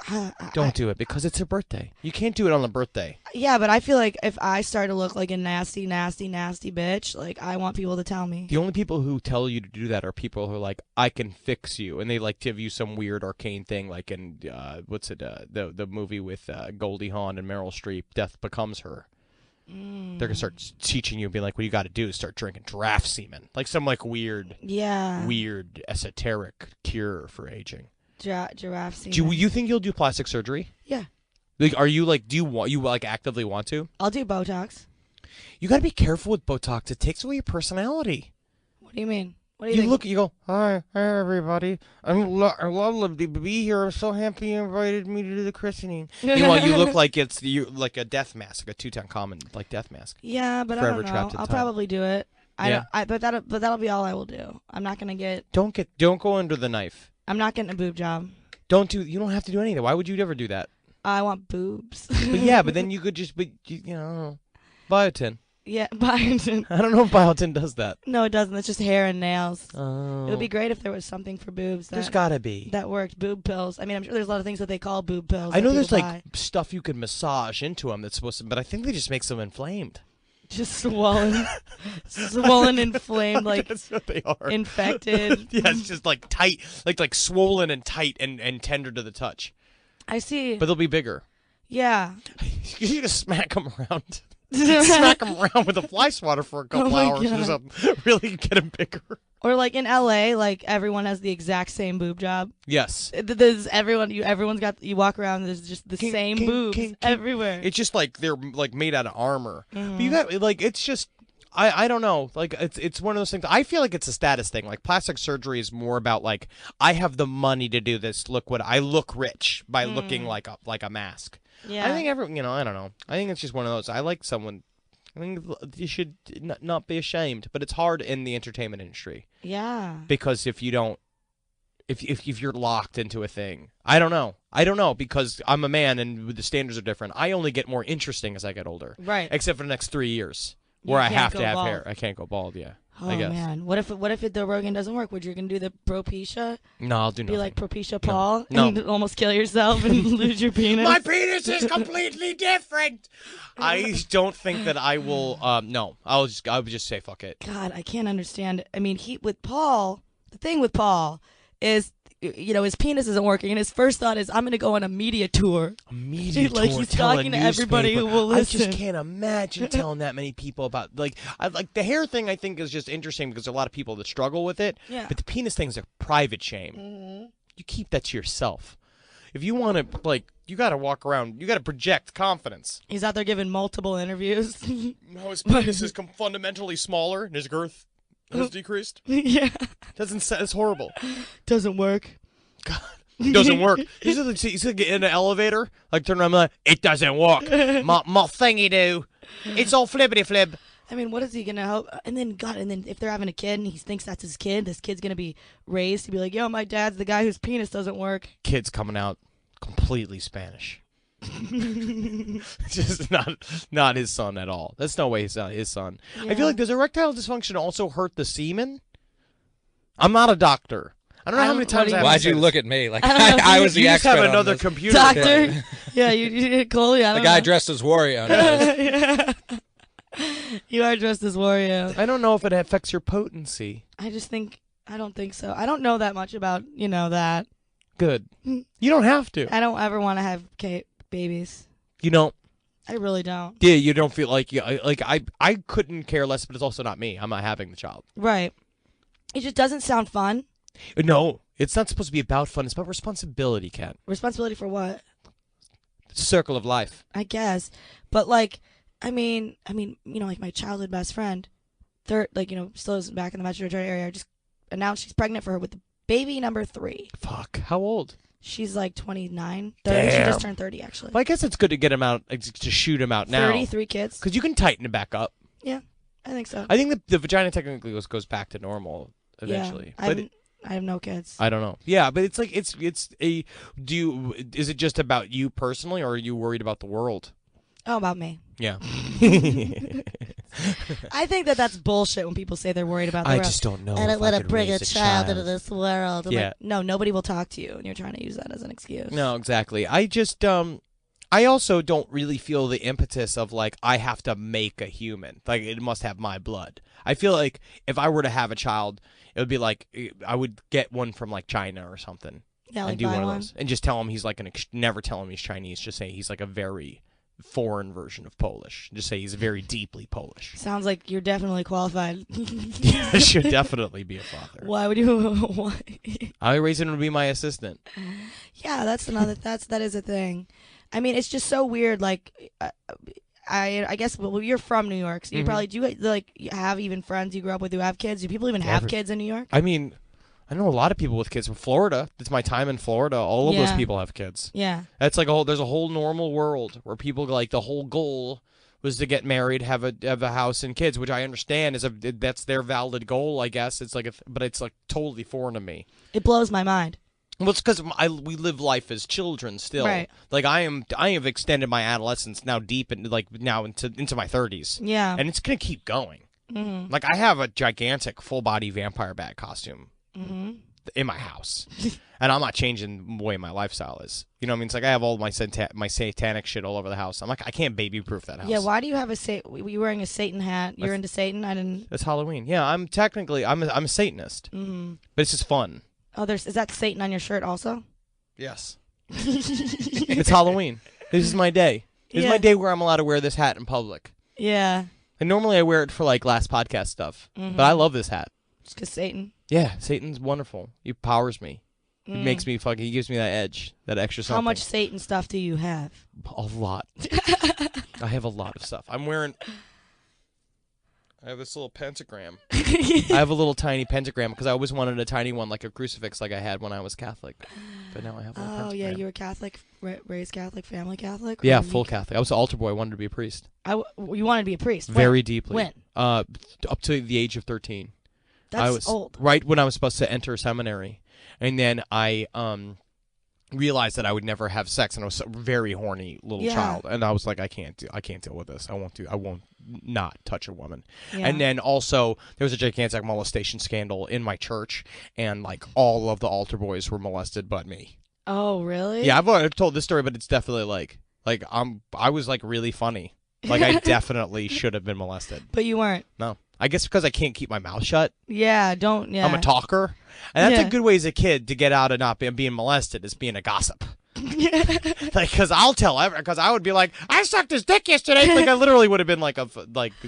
Don't do it because it's her birthday. You can't do it on a birthday. Yeah, but I feel like if I start to look like a nasty, nasty, nasty bitch, like I want people to tell me. The only people who tell you to do that are people who are like, I can fix you, and they like give you some weird arcane thing, like in the movie with Goldie Hawn and Meryl Streep, Death Becomes Her. They're gonna start teaching you and be like, what you got to do is start drinking giraffe semen, like some like weird esoteric cure for aging. Giraffe semen. Do you think you'll do plastic surgery? Yeah, Like, are you like, do you actively want to? I'll do Botox. You got to be careful with Botox. It takes away your personality. What do you mean? What do you think? You go, hi everybody. I love to be here. I'm so happy you invited me to do the christening. Meanwhile, you look like like a death mask, a Tutankhamun like death mask. Yeah, but Forever I don't know. trapped in I'll time. probably do it. Yeah. But that'll be all I will do. I'm not gonna get. Don't go under the knife. I'm not getting a boob job. You don't have to do anything. Why would you ever do that? I want boobs. But yeah, but then you could just, biotin. Yeah, biotin. I don't know if biotin does that. No, it doesn't. It's just hair and nails. Oh. It would be great if there was something for boobs. There's gotta be. That worked. Boob pills. I mean, I'm sure there's a lot of things that they call boob pills. I know that there's people like buy. stuff you could massage into them that's supposed to, but I think they just make them inflamed. Just swollen, inflamed, like That's what they are. infected. Yeah, it's just like tight, like swollen and tight and tender to the touch. I see. But they'll be bigger. Yeah. You need to smack them around. Smack them around with a fly swatter for a couple my hours or God. something. Really get them bigger. Or like in LA, like everyone has the exact same boob job. Yes. There's everyone's got. You walk around, there's just the same boobs everywhere. It's just like they're like made out of armor. Mm-hmm. But you got like it's just I don't know. Like it's one of those things. I feel like it's a status thing. Like plastic surgery is more about like I have the money to do this. Look what I look rich by looking like a mask. Yeah. I think I don't know. I think it's just one of those. I think you should not be ashamed, but it's hard in the entertainment industry. Yeah. Because if you don't, if you're locked into a thing, I don't know because I'm a man and the standards are different. I only get more interesting as I get older. Right. Except for the next 3 years where I can't have go to have bald. hair. I can't go bald. Yeah. Oh I guess. man, what if the Rogan doesn't work? Would you gonna do the Propecia? No, I'll do Be nothing. like Propecia Paul No. and almost kill yourself and lose your penis? My penis is completely different. I don't think that I will. No, I would just say fuck it. God, I can't understand. I mean, with Paul, the thing with Paul is, his penis isn't working, and his first thought is, I'm gonna go on a media tour. A media Like, tour, he's tell a talking to everybody newspaper. who will listen. I just can't imagine telling that many people about like the hair thing. I think is just interesting because there are a lot of people that struggle with it. Yeah. But the penis thing is a private shame. Mm-hmm. You keep that to yourself. If you want to, like, you got to walk around. You got to project confidence. He's out there giving multiple interviews. No, his penis is fundamentally smaller, and his girth has decreased. Yeah, It's horrible. doesn't work. God, it doesn't work. He's gonna get in an elevator, like turn around, and be like, it doesn't work. my thingy do. It's all flippity flip. I mean, what is he gonna help? And then if they're having a kid and he thinks that's his kid, this kid's gonna be raised to be like, yo, my dad's the guy whose penis doesn't work. Kids coming out completely Spanish. Just not his son at all. That's no way he's not his son. I Yeah. feel like does erectile dysfunction also hurt the semen? I'm not a doctor. I don't know how many times I have Why'd to say you this. look at me like I don't know. I was the You just expert have on another this. computer. Doctor? Yeah, you did Cole. Yeah, I The don't guy know. dressed as Wario knows. Yeah. You are dressed as Wario. I don't know if it affects your potency. I don't think so. I don't know that much about, that. Good. You don't have to. I don't ever want to have babies. You don't. I really don't. Yeah, you don't feel like I couldn't care less, but it's also not me. I'm not having the child. Right. It just doesn't sound fun. No, it's not supposed to be about fun. It's about responsibility, Kat. Responsibility for what? Circle of life. I guess. But like, I mean, like my childhood best friend, still is back in the Metro Detroit area, just announced she's pregnant for her with the baby number 3. Fuck. How old? She's like 29, 30. She Damn. just turned 30 actually. Well, I guess it's good to get him out, to shoot him out now. 33 kids. Because you can tighten it back up. Yeah, I think so. I think the vagina technically goes back to normal eventually. Yeah, But I have no kids. I don't know. Yeah, but it's like is it just about you personally, or are you worried about the world? Oh, about me. Yeah. I think that's bullshit when people say they're worried about the I world. just don't know. I don't want to bring a child into this world. I'm Yeah. like, no, nobody will talk to you, and you're trying to use that as an excuse. No, exactly. I just I also don't really feel the impetus of like I have to make a human. Like it must have my blood. I feel like if I were to have a child, it would be like I would get one from like China or something. Yeah, like and do buy one of one. those and just tell him he's like never tell him he's Chinese. Just say he's like a very foreign version of Polish. Just say he's very deeply Polish. Sounds like you're definitely qualified. I should definitely be a father. Why would you? Why? I raise him to be my assistant. Yeah, that is a thing. I mean, it's just so weird. Like, I guess you're from New York, so you probably do like have even friends you grew up with who have kids. Do people even have kids in New York? I mean, I know a lot of people with kids from Florida. It's my time in Florida. All of those Yeah. people have kids. Yeah. That's like there's a whole normal world where people like the whole goal was to get married, have a house and kids, which I understand that's their valid goal, I guess. It's like but it's like totally foreign to me. It blows my mind. Well, it's because we live life as children still. Right. Like I have extended my adolescence now deep into my 30s. Yeah. And it's gonna keep going. Mm-hmm. Like I have a gigantic full body vampire bat costume in my house, and I'm not changing the way my lifestyle is. You know what I mean? It's like I have all my satanic shit all over the house. I'm like I can't baby proof that house. Yeah. Why do you have you wearing a Satan hat? You're into Satan? I didn't. It's Halloween. Yeah, I'm a Satanist, but it's just fun. Oh, is that Satan on your shirt also? Yes. It's Halloween. This is my day. This is my day where I'm allowed to wear this hat in public. Yeah. And normally I wear it for like last podcast stuff, but I love this hat. Just because Satan. Yeah, Satan's wonderful. He powers me. He makes me he gives me that edge, that extra something. How much Satan stuff do you have? A lot. I have a lot of stuff. I have this little pentagram. I have a little tiny pentagram because I always wanted a tiny one, like a crucifix, like I had when I was Catholic. But now I have a little pentagram. Oh yeah, you were Catholic, raised Catholic, family Catholic. Yeah, full Catholic. I was an altar boy. I wanted to be a priest. You wanted to be a priest. Very deeply. When? Up to the age of 13. That's I was old. Right when I was supposed to enter seminary, and then I realized that I would never have sex, and I was a very horny little child, and I was like, I can't deal with this. I won't not touch a woman. Yeah. And then also there was a gigantic molestation scandal in my church, and like all of the altar boys were molested but me. Oh, really? Yeah, I've told this story, but it's definitely like I was like really funny. Like I definitely should have been molested. But you weren't. No. I guess because I can't keep my mouth shut. Yeah, don't. Yeah. I'm a talker. And that's Yeah. a good way as a kid to get out of not being molested, is being a gossip. Like, because I'll tell everyone, because I would be like, I sucked his dick yesterday. Like, I literally would have been like,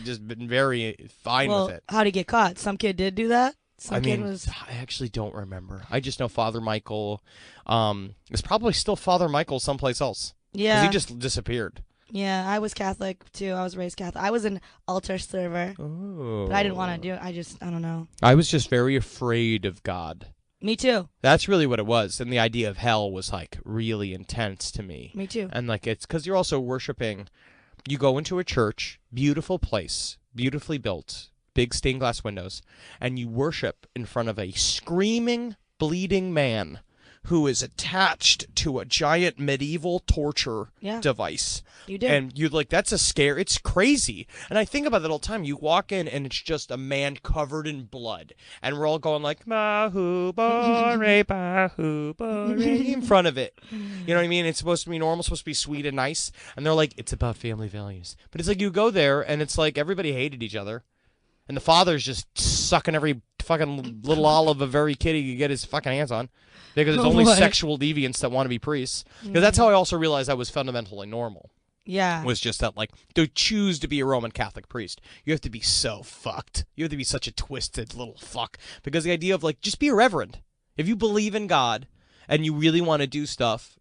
just been very fine Well, with it. how'd he get caught? Some kid did do that? Some kid was. I actually don't remember. I just know Father Michael. It's probably still Father Michael someplace else. Yeah. Because he just disappeared. Yeah, I was Catholic too. I was raised Catholic. I was an altar server, Oh. but I didn't want to do it. I don't know. I was just very afraid of God. Me too. That's really what it was. And the idea of hell was like really intense to me. Me too. And like it's because you're also worshiping. You go into a church, beautiful place, beautifully built, big stained glass windows, and you worship in front of a screaming, bleeding man who is attached to a giant medieval torture device. You do. And you like, that's a scare. It's crazy. And I think about that all the time. You walk in and it's just a man covered in blood. And we're all going like, Mahu Bore, Bahu Bore, in front of it. You know what I mean? It's supposed to be normal, supposed to be sweet and nice. And they're like, it's about family values. But it's like you go there and it's like everybody hated each other. And the father's just sucking every fucking little olive of every kid he could get his fucking hands on. Because it's only sexual deviants that want to be priests. Because that's how I also realized I was fundamentally normal. Yeah. Was just that, like, to choose to be a Roman Catholic priest, you have to be so fucked. You have to be such a twisted little fuck. Because the idea of, like, just be a reverend. If you believe in God and you really want to do stuff,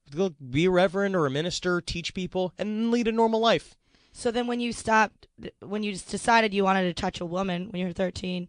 be a reverend or a minister, teach people, and lead a normal life. So then when you just decided you wanted to touch a woman when you were 13.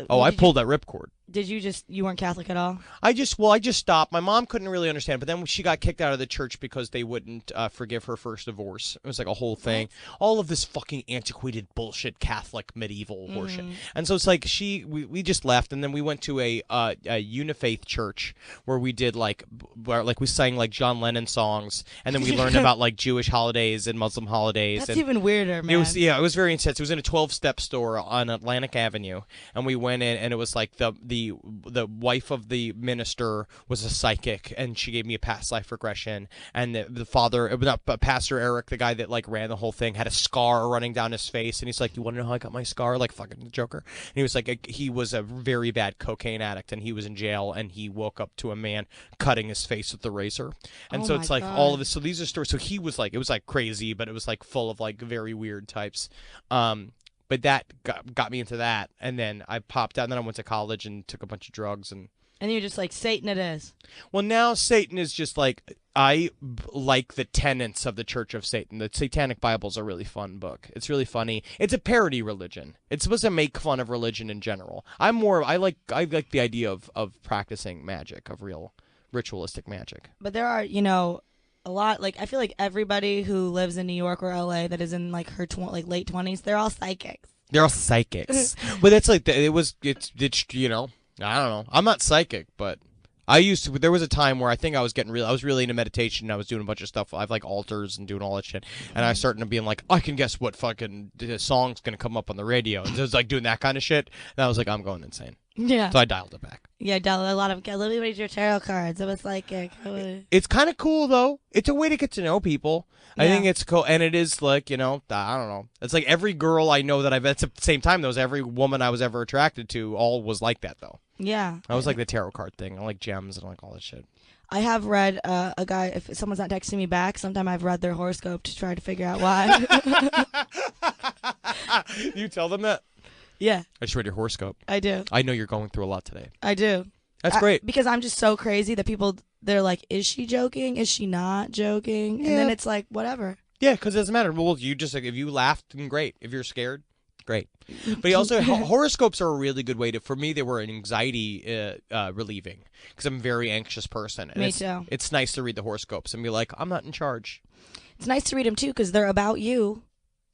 Oh, I pulled that ripcord. You weren't Catholic at all? I just stopped. My mom couldn't really understand, but then she got kicked out of the church because they wouldn't forgive her first divorce. It was like a whole thing. All of this fucking antiquated bullshit Catholic medieval horseshit. And so it's like we just left, and then we went to a unifaith church where we did where we sang like John Lennon songs, and then we learned about like Jewish holidays and Muslim holidays. That's even weirder, man. It was very intense. It was in a 12-step store on Atlantic Avenue, and we went in, and it was like the wife of the minister was a psychic, and she gave me a past life regression, and the father, Pastor Eric, the guy that like ran the whole thing, had a scar running down his face, and he's like, you want to know how I got my scar? Like fucking Joker. And he was like, he was a very bad cocaine addict, and he was in jail, and he woke up to a man cutting his face with the razor. And so it's like all of this. So these are stories. So he was like, it was like crazy, but it was like full of like very weird types. But that got me into that, and then I popped out, and then I went to college and took a bunch of drugs. And you're just like, Satan it is. Well, now Satan is just like, I like the tenets of the Church of Satan. The Satanic Bible is a really fun book. It's really funny. It's a parody religion. It's supposed to make fun of religion in general. I like the idea of practicing magic, of real ritualistic magic. But there are, a lot, like, I feel like everybody who lives in New York or LA that is in like her late 20s, they're all psychics. They're all psychics. But it's like, it's I don't know. I'm not psychic, but there was a time where I think I was really into meditation. I was doing a bunch of stuff. I have like altars and doing all that shit. And I started being like, I can guess what fucking song's going to come up on the radio. And it was like doing that kind of shit. And I was like, I'm going insane. Yeah. So I dialed it back. Yeah, a lot of, let me read your tarot cards. It was psychic. It's kind of cool, though. It's a way to get to know people. I think it's cool. And it is like, I don't know. It's like every girl I know that I've met, at the same time, though, every woman I was ever attracted to, all was like that, though. Yeah. I was like the tarot card thing. I like gems and like all that shit. I have read a guy, if someone's not texting me back, sometime I've read their horoscope to try to figure out why. You tell them that? Yeah. I just read your horoscope. I do. I know you're going through a lot today. I do. That's great. Because I'm just so crazy that they're like, is she joking? Is she not joking? Yeah. And then it's like, whatever. Yeah, because it doesn't matter. Well, you just like, if you laughed, then great. If you're scared, great. But also, horoscopes are a really good way to, for me, they were an anxiety relieving, because I'm a very anxious person. And me too. It's nice to read the horoscopes and be like, I'm not in charge. It's nice to read them, too, because they're about you.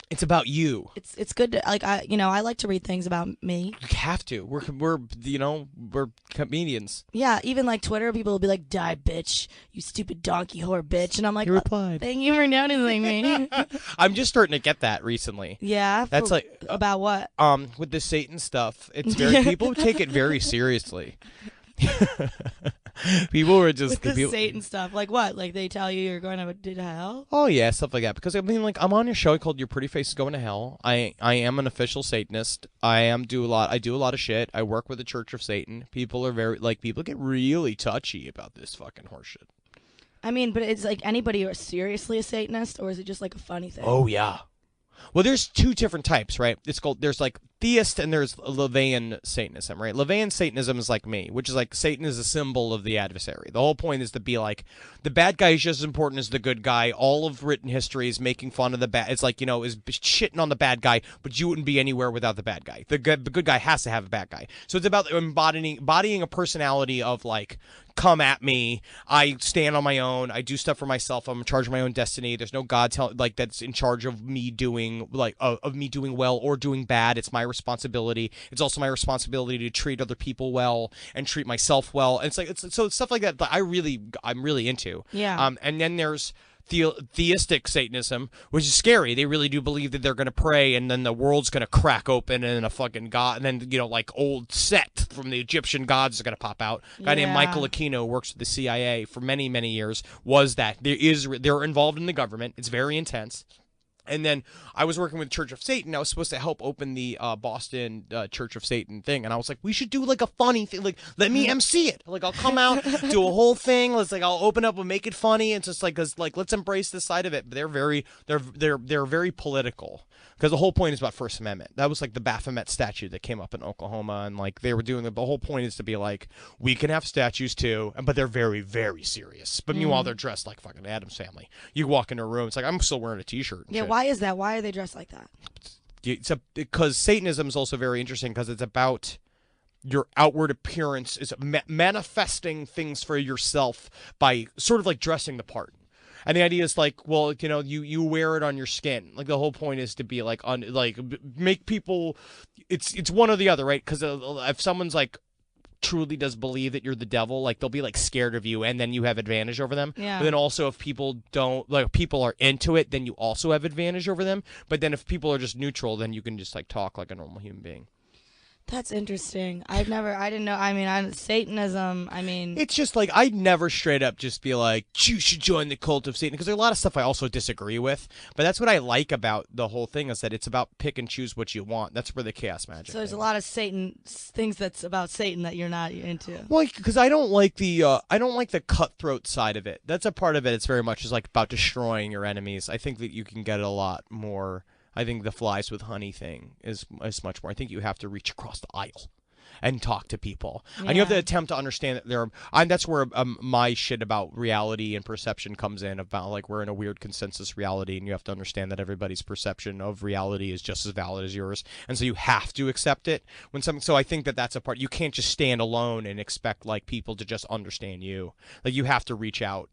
It's about you. It's good to, like, I like to read things about me. You have to. We're comedians. Yeah, even like Twitter, people will be like, "Die, bitch, you stupid donkey whore, bitch," and I'm like, You replied. "Thank you for noticing me." I'm just starting to get that recently. Yeah, That's like about what? With the Satan stuff. It's very people take it very seriously. People were just With the Satan stuff, like what? Like they tell you you're going to hell? Oh yeah, stuff like that. Because I mean, like I'm on your show called "Your Pretty Face is Going to Hell." I am an official Satanist. I do a lot of shit. I work with the Church of Satan. People are people get really touchy about this fucking horseshit. I mean, but it's like anybody who is seriously a Satanist, or is it just like a funny thing? Oh yeah. Well, there's two different types, right? There's like theist and there's LaVeyan Satanism, right? LaVeyan Satanism is like me, which is like Satan is a symbol of the adversary. The whole point is to be like the bad guy is just as important as the good guy. All of written history is making fun of the bad. It's like, is shitting on the bad guy, but you wouldn't be anywhere without the bad guy. The good guy has to have a bad guy. So it's about embodying a personality of like, come at me. I stand on my own. I do stuff for myself. I'm in charge of my own destiny. There's no God that's in charge of me doing well or doing bad. It's my responsibility. It's also my responsibility to treat other people well and treat myself well. And it's stuff like that I'm really into. Yeah. And then there's theistic Satanism, which is scary. They really do believe that they're going to pray and then the world's going to crack open and a fucking god, and then like old Set from the Egyptian gods is going to pop out. A guy named Michael Aquino works with the CIA for many, many years. They're involved in the government. It's very intense. And then I was working with Church of Satan. I was supposed to help open the Boston Church of Satan thing, and I was like, we should do like a funny thing. Like, let me MC it. Like, I'll come out, do a whole thing. I'll open up and make it funny. And just like, let's embrace this side of it. But they're very political. Because the whole point is about First Amendment. That was like the Baphomet statue that came up in Oklahoma, and like they were doing the whole point is to be like, we can have statues too, but they're very, very serious. But meanwhile, they're dressed like fucking Addams Family. You walk into a room, it's like I'm still wearing a T-shirt. Yeah, shit. why is that? Why are they dressed like that? Because Satanism is also very interesting because it's about your outward appearance, is manifesting things for yourself by sort of like dressing the part. And the idea is like, well, you wear it on your skin. Like the whole point is to be like make people. It's one or the other, right? Because if someone's like truly does believe that you're the devil, like they'll be like scared of you, and then you have advantage over them. Yeah. But then also if people are into it, then you also have advantage over them. But then if people are just neutral, then you can just like talk like a normal human being. That's interesting. I didn't know. I mean, Satanism. I mean, it's just like I'd never straight up just be like, you should join the cult of Satan, because there's a lot of stuff I also disagree with. But that's what I like about the whole thing, is that it's about pick and choose what you want. That's where the chaos magic. So there's a lot of things that's about Satan that you're not into. Well, because I don't like the cutthroat side of it. That's a part of it. It's very much is like about destroying your enemies. I think that you can get a lot more. I think the flies with honey thing is much more. I think you have to reach across the aisle and talk to people. Yeah. And you have to attempt to understand that that's where my shit about reality and perception comes in, about like we're in a weird consensus reality, and you have to understand that everybody's perception of reality is just as valid as yours. And so you have to accept it so I think that's a part. You can't just stand alone and expect like people to just understand you. Like you have to reach out.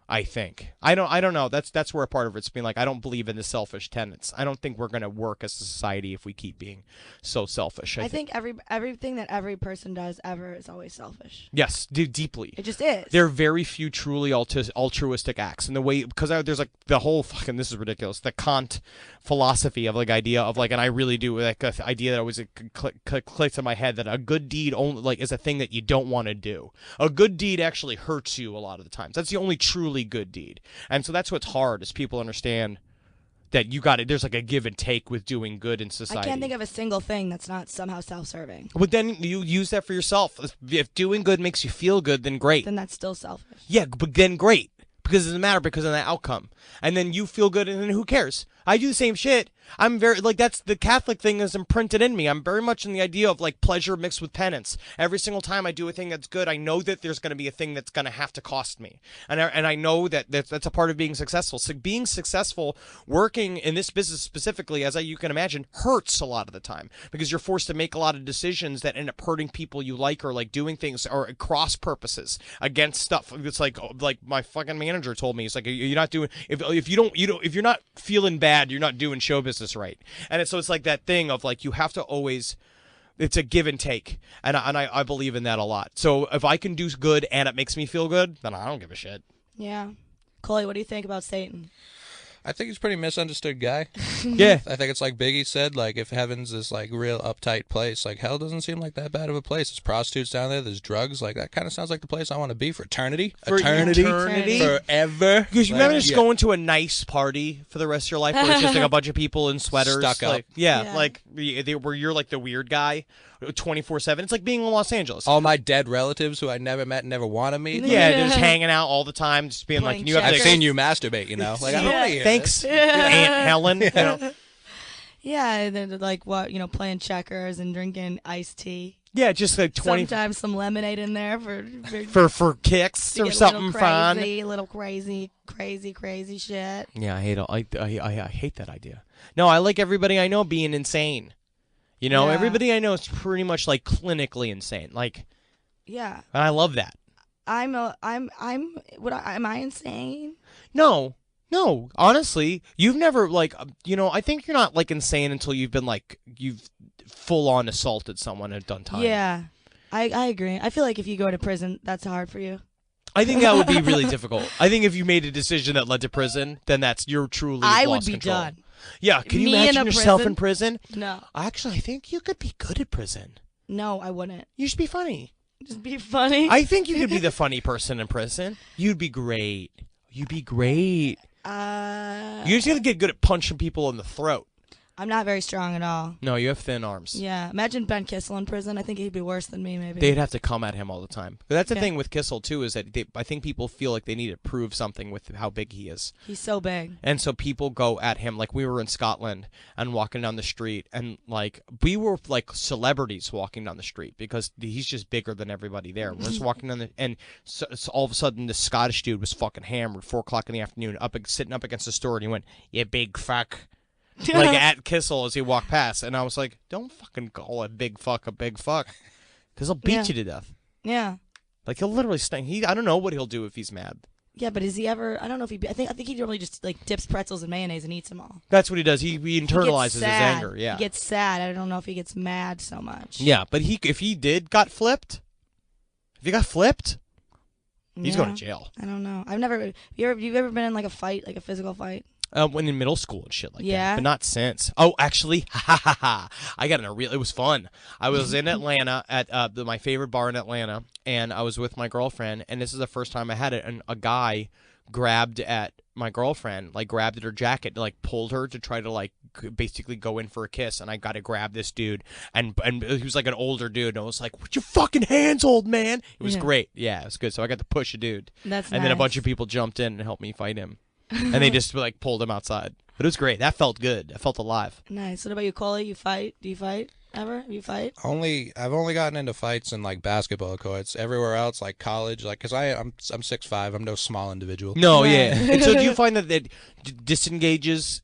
I think. I don't know. That's where a part of it's being like, I don't believe in the selfish tenets. I don't think we're going to work as a society if we keep being so selfish. I think everything that every person does ever is always selfish. Yes, deeply. It just is. There are very few truly altruistic acts. And the way, because there's like the whole fucking, this is ridiculous, the Kant philosophy of like idea of like, and I really do like the idea that always clicks in my head that a good deed only like is a thing that you don't want to do. A good deed actually hurts you a lot of the times. That's the only truly good deed. And so that's what's hard, is people understand that there's like a give and take with doing good in society. I can't think of a single thing that's not somehow self-serving. But then you use that for yourself. If doing good makes you feel good, then great. Then that's still selfish. Yeah, but then great. Because it doesn't matter because of the outcome. And then you feel good, and then who cares? I do the same shit. I'm very, like, that's the Catholic thing is imprinted in me. I'm very much in the idea of, like, pleasure mixed with penance. Every single time I do a thing that's good, I know that there's going to be a thing that's going to have to cost me. And I know that that's a part of being successful. So being successful, working in this business specifically, as you can imagine, hurts a lot of the time. Because you're forced to make a lot of decisions that end up hurting people you like, or, like, doing things or cross purposes against stuff. It's like my fucking manager manager told me, he's like, you're not doing if you're not feeling bad, you're not doing show business right. And so it's like that thing of like you have to always. It's a give and take, and I believe in that a lot. So if I can do good and it makes me feel good, then I don't give a shit. Yeah. Kollege, what do you think about Satan? I think he's a pretty misunderstood guy. Yeah. I think it's like Biggie said, like, if heaven's this, like, real uptight place, like, hell doesn't seem like that bad of a place. There's prostitutes down there, there's drugs, like, that kind of sounds like the place I want to be for eternity. Eternity. Forever. Because you remember just going to a nice party for the rest of your life where it's just like a bunch of people in sweaters. Stuck up. Like, yeah, like where you're like the weird guy 24/7. It's like being in Los Angeles. All my dead relatives who I never met and never want to meet. Yeah, they're just hanging out all the time, just being Playing like, you have I've to, seen you masturbate, you know? Like, I don't want to hear thanks, this. Aunt Helen. You know? Yeah, and then like what, playing checkers and drinking iced tea. Yeah, just like 20 Sometimes some lemonade in there for kicks to or get something fun. A little crazy shit. Yeah, I hate that idea. No, I like everybody I know being insane. Yeah. Everybody I know is pretty much like clinically insane. Like, Yeah. and I love that. Am I insane? No, honestly, you've never like, I think you're not like insane until you've been like, you've full on assaulted someone and done time. Yeah. I agree. I feel like if you go to prison, that's hard for you. I think that would be really difficult. I think if you made a decision that led to prison, then you're truly I would lost be control. done. Yeah, can you Me in imagine a yourself prison? in prison? No. Actually, I think you could be good at prison. No, I wouldn't. You should be funny. Just be funny. I think you could be the funny person in prison. You'd be great. You'd be great. You just gotta get good at punching people in the throat. I'm not very strong at all. No, you have thin arms. Yeah. Imagine Ben Kissel in prison. I think he'd be worse than me, maybe. They'd have to come at him all the time. But that's the Yeah. thing with Kissel, too, is that I think people feel like they need to prove something with how big he is. He's so big. And so people go at him. Like, we were in Scotland and walking down the street, and, like, we were, like, celebrities walking down the street because he's just bigger than everybody there. We're just walking down and so all of a sudden, this Scottish dude was fucking hammered, 4 o'clock in the afternoon, sitting up against the store, and he went, "You big fuck." Like at Kissel as he walked past, and I was like, "Don't fucking call a big fuck, because he'll beat you to death. Yeah. Like he'll literally sting. I don't know what he'll do if he's mad. Yeah, but is he ever? I don't know if he. I think he normally just like dips pretzels in mayonnaise and eats them all. That's what he does. He internalizes his sad. anger. Yeah, He gets sad. I don't know if he gets mad so much. yeah. But if he got flipped, he's going to jail. I don't know. I've never. You've ever been in like a fight, like a physical fight? When in middle school and shit like Yeah. that, but not since. Oh, actually, I got in a real. It was fun. I was in Atlanta at my favorite bar in Atlanta, and I was with my girlfriend, and this is the first time I had it. And a guy grabbed at my girlfriend, like grabbed at her jacket, like pulled her to try to like basically go in for a kiss, and I got to grab this dude, and he was like an older dude, and I was like, "Put your fucking hands, old man!" It was great. Yeah, it was good. So I got to push a dude, That's and then a bunch of people jumped in and helped me fight him. And they just like pulled him outside. But it was great. That felt good. I felt alive. Nice. What about you, Kollege? You fight? Do you fight ever? You fight? I've only gotten into fights in like basketball courts. Everywhere else, like college, like because I'm 6'5", I'm no small individual. No, Right. yeah. And so do you find that it disengages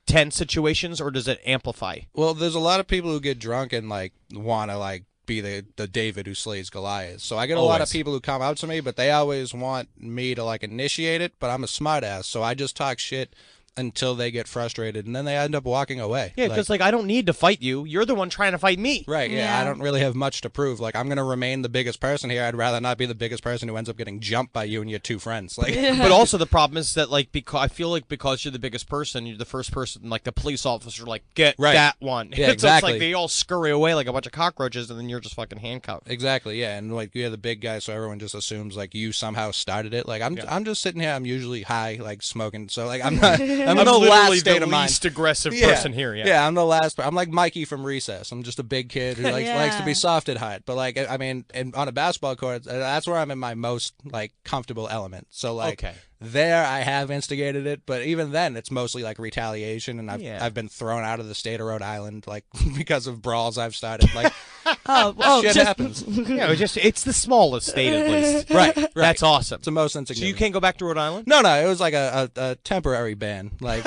tense situations, or does it amplify? Well, there's a lot of people who get drunk and like want to like be the David who slays Goliath. So I get a lot of Always. people who come out to me, but they always want me to like initiate it. But I'm a smartass, so I just talk shit until they get frustrated, and then they end up walking away. Yeah, because like I don't need to fight you. You're the one trying to fight me. Right, yeah, I don't really have much to prove. Like, I'm going to remain the biggest person here. I'd rather not be the biggest person who ends up getting jumped by you and your 2 friends. Like, But also the problem is that like I feel like because you're the biggest person, you're the first person. Like the police officer, like get that one. Yeah, So exactly. it's like they all scurry away like a bunch of cockroaches, and then you're just fucking handcuffed. Exactly, yeah, and like you're the big guy, so everyone just assumes like you somehow started it. Like I'm just sitting here. I'm usually high, like smoking. So like I'm not. I'm the last state of mind. Least aggressive person here. Yeah, I'm the last. I'm like Mikey from Recess. I'm just a big kid who likes to be Yeah. soft at heart. But like I mean, on a basketball court, that's where I'm in my most like comfortable element. So like. Okay. There, I have instigated it, but even then, it's mostly like retaliation, and Yeah. I've been thrown out of the state of Rhode Island like because of brawls I've started. Like shit just, happens. Yeah, it's the smallest state at least. Right. That's awesome. It's the most So insignificant. you can't go back to Rhode Island? No, it was like a temporary ban. Like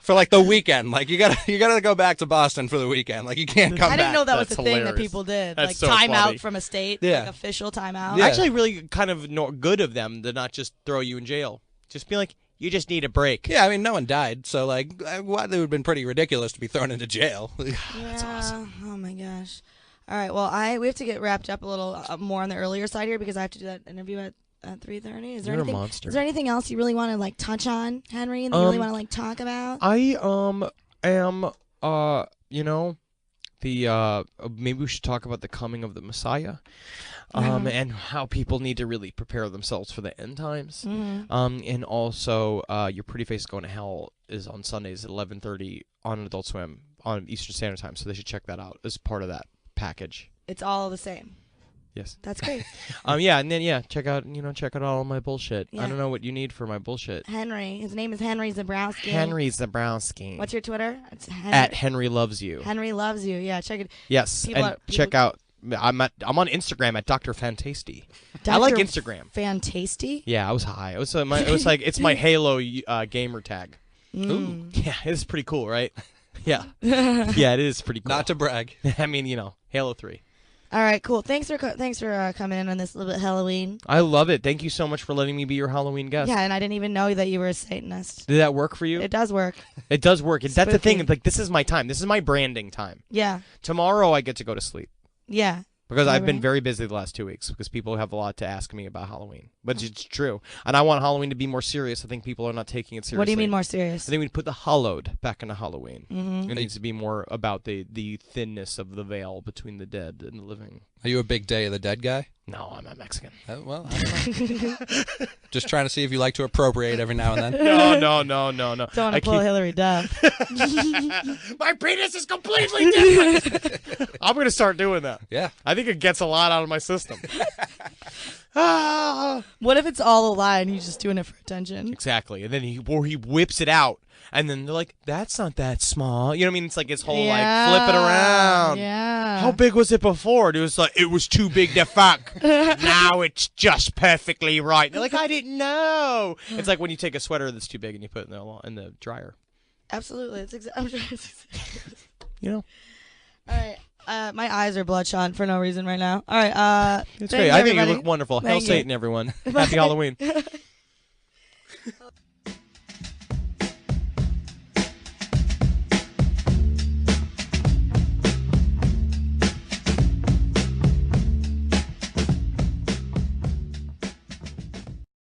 for like the weekend. Like you gotta go back to Boston for the weekend. Like you can't come back. I didn't know that was That's a thing that hilarious. people did. That's Like so time funny. out from a state. Yeah. Like official time out. Yeah. Actually, really kind of good of them to not just throw you in jail. Just be like, you just need a break. Yeah, I mean, no one died, so like, it would have been pretty ridiculous to be thrown into jail. That's awesome. Oh my gosh. All right. Well, we have to get wrapped up a little more on the earlier side here because I have to do that interview at 3:30. Is there You're a anything? monster. Is there anything else you really want to like touch on, Henry? That you really want to like talk about? I am the maybe we should talk about the coming of the Messiah. And how people need to really prepare themselves for the end times. And also, Your Pretty Face is Going to Hell is on Sundays at 11:30 on Adult Swim on Eastern Standard Time, so they should check that out as part of that package. It's all the same. Yes. That's great. Yeah, and then check out all my bullshit. Yeah. I don't know what you need for my bullshit. Henry. His name is Henry Zebrowski. Henry Zebrowski. What's your Twitter? It's At Henry Loves You. Henry Loves You. Yeah, check it. Yes, check out. I'm on Instagram at Dr. Fantasty. I like Instagram. Fantasty? Yeah, I was high. It was like it's my Halo gamer tag. Ooh. Yeah, it's pretty cool, right? Yeah, yeah, it is pretty cool. Not to brag. I mean, Halo 3. All right, cool. Thanks for coming in on this little bit Halloween. I love it. Thank you so much for letting me be your Halloween guest. Yeah, and I didn't even know that you were a Satanist. Did that work for you? It does work. It does work. That's the thing. Spooky. Like, this is my time. This is my branding time. Yeah. Tomorrow I get to go to sleep. Yeah. Because I've been Right. very busy the last 2 weeks because people have a lot to ask me about Halloween. But it's true. And I want Halloween to be more serious. I think people are not taking it seriously. What do you mean more serious? I think we put the hollowed back into Halloween. Mm-hmm. It needs to be more about the thinness of the veil between the dead and the living. Are you a big Day of the Dead guy? No, I'm not Mexican. Well, I don't know. Just trying to see if you like to appropriate every now and then. No. Don't want to pull Hillary Duff. My penis is completely different. I'm going to start doing that. Yeah. I think it gets a lot out of my system. What if it's all a lie and he's just doing it for attention? Exactly. And then he whips it out. And then they're like, that's not that small. You know what I mean? It's like his whole, flip it around. Yeah. How big was it before? It was like, it was too big to fuck. Now it's just perfectly right. They're like, I didn't know. It's like when you take a sweater that's too big and you put it in the dryer. Absolutely. I'm sure it's You know? All right. My eyes are bloodshot for no reason right now. All right. It's Thank great. you, I think you everybody. look wonderful. Hail Thank you. Satan, everyone. Happy Halloween.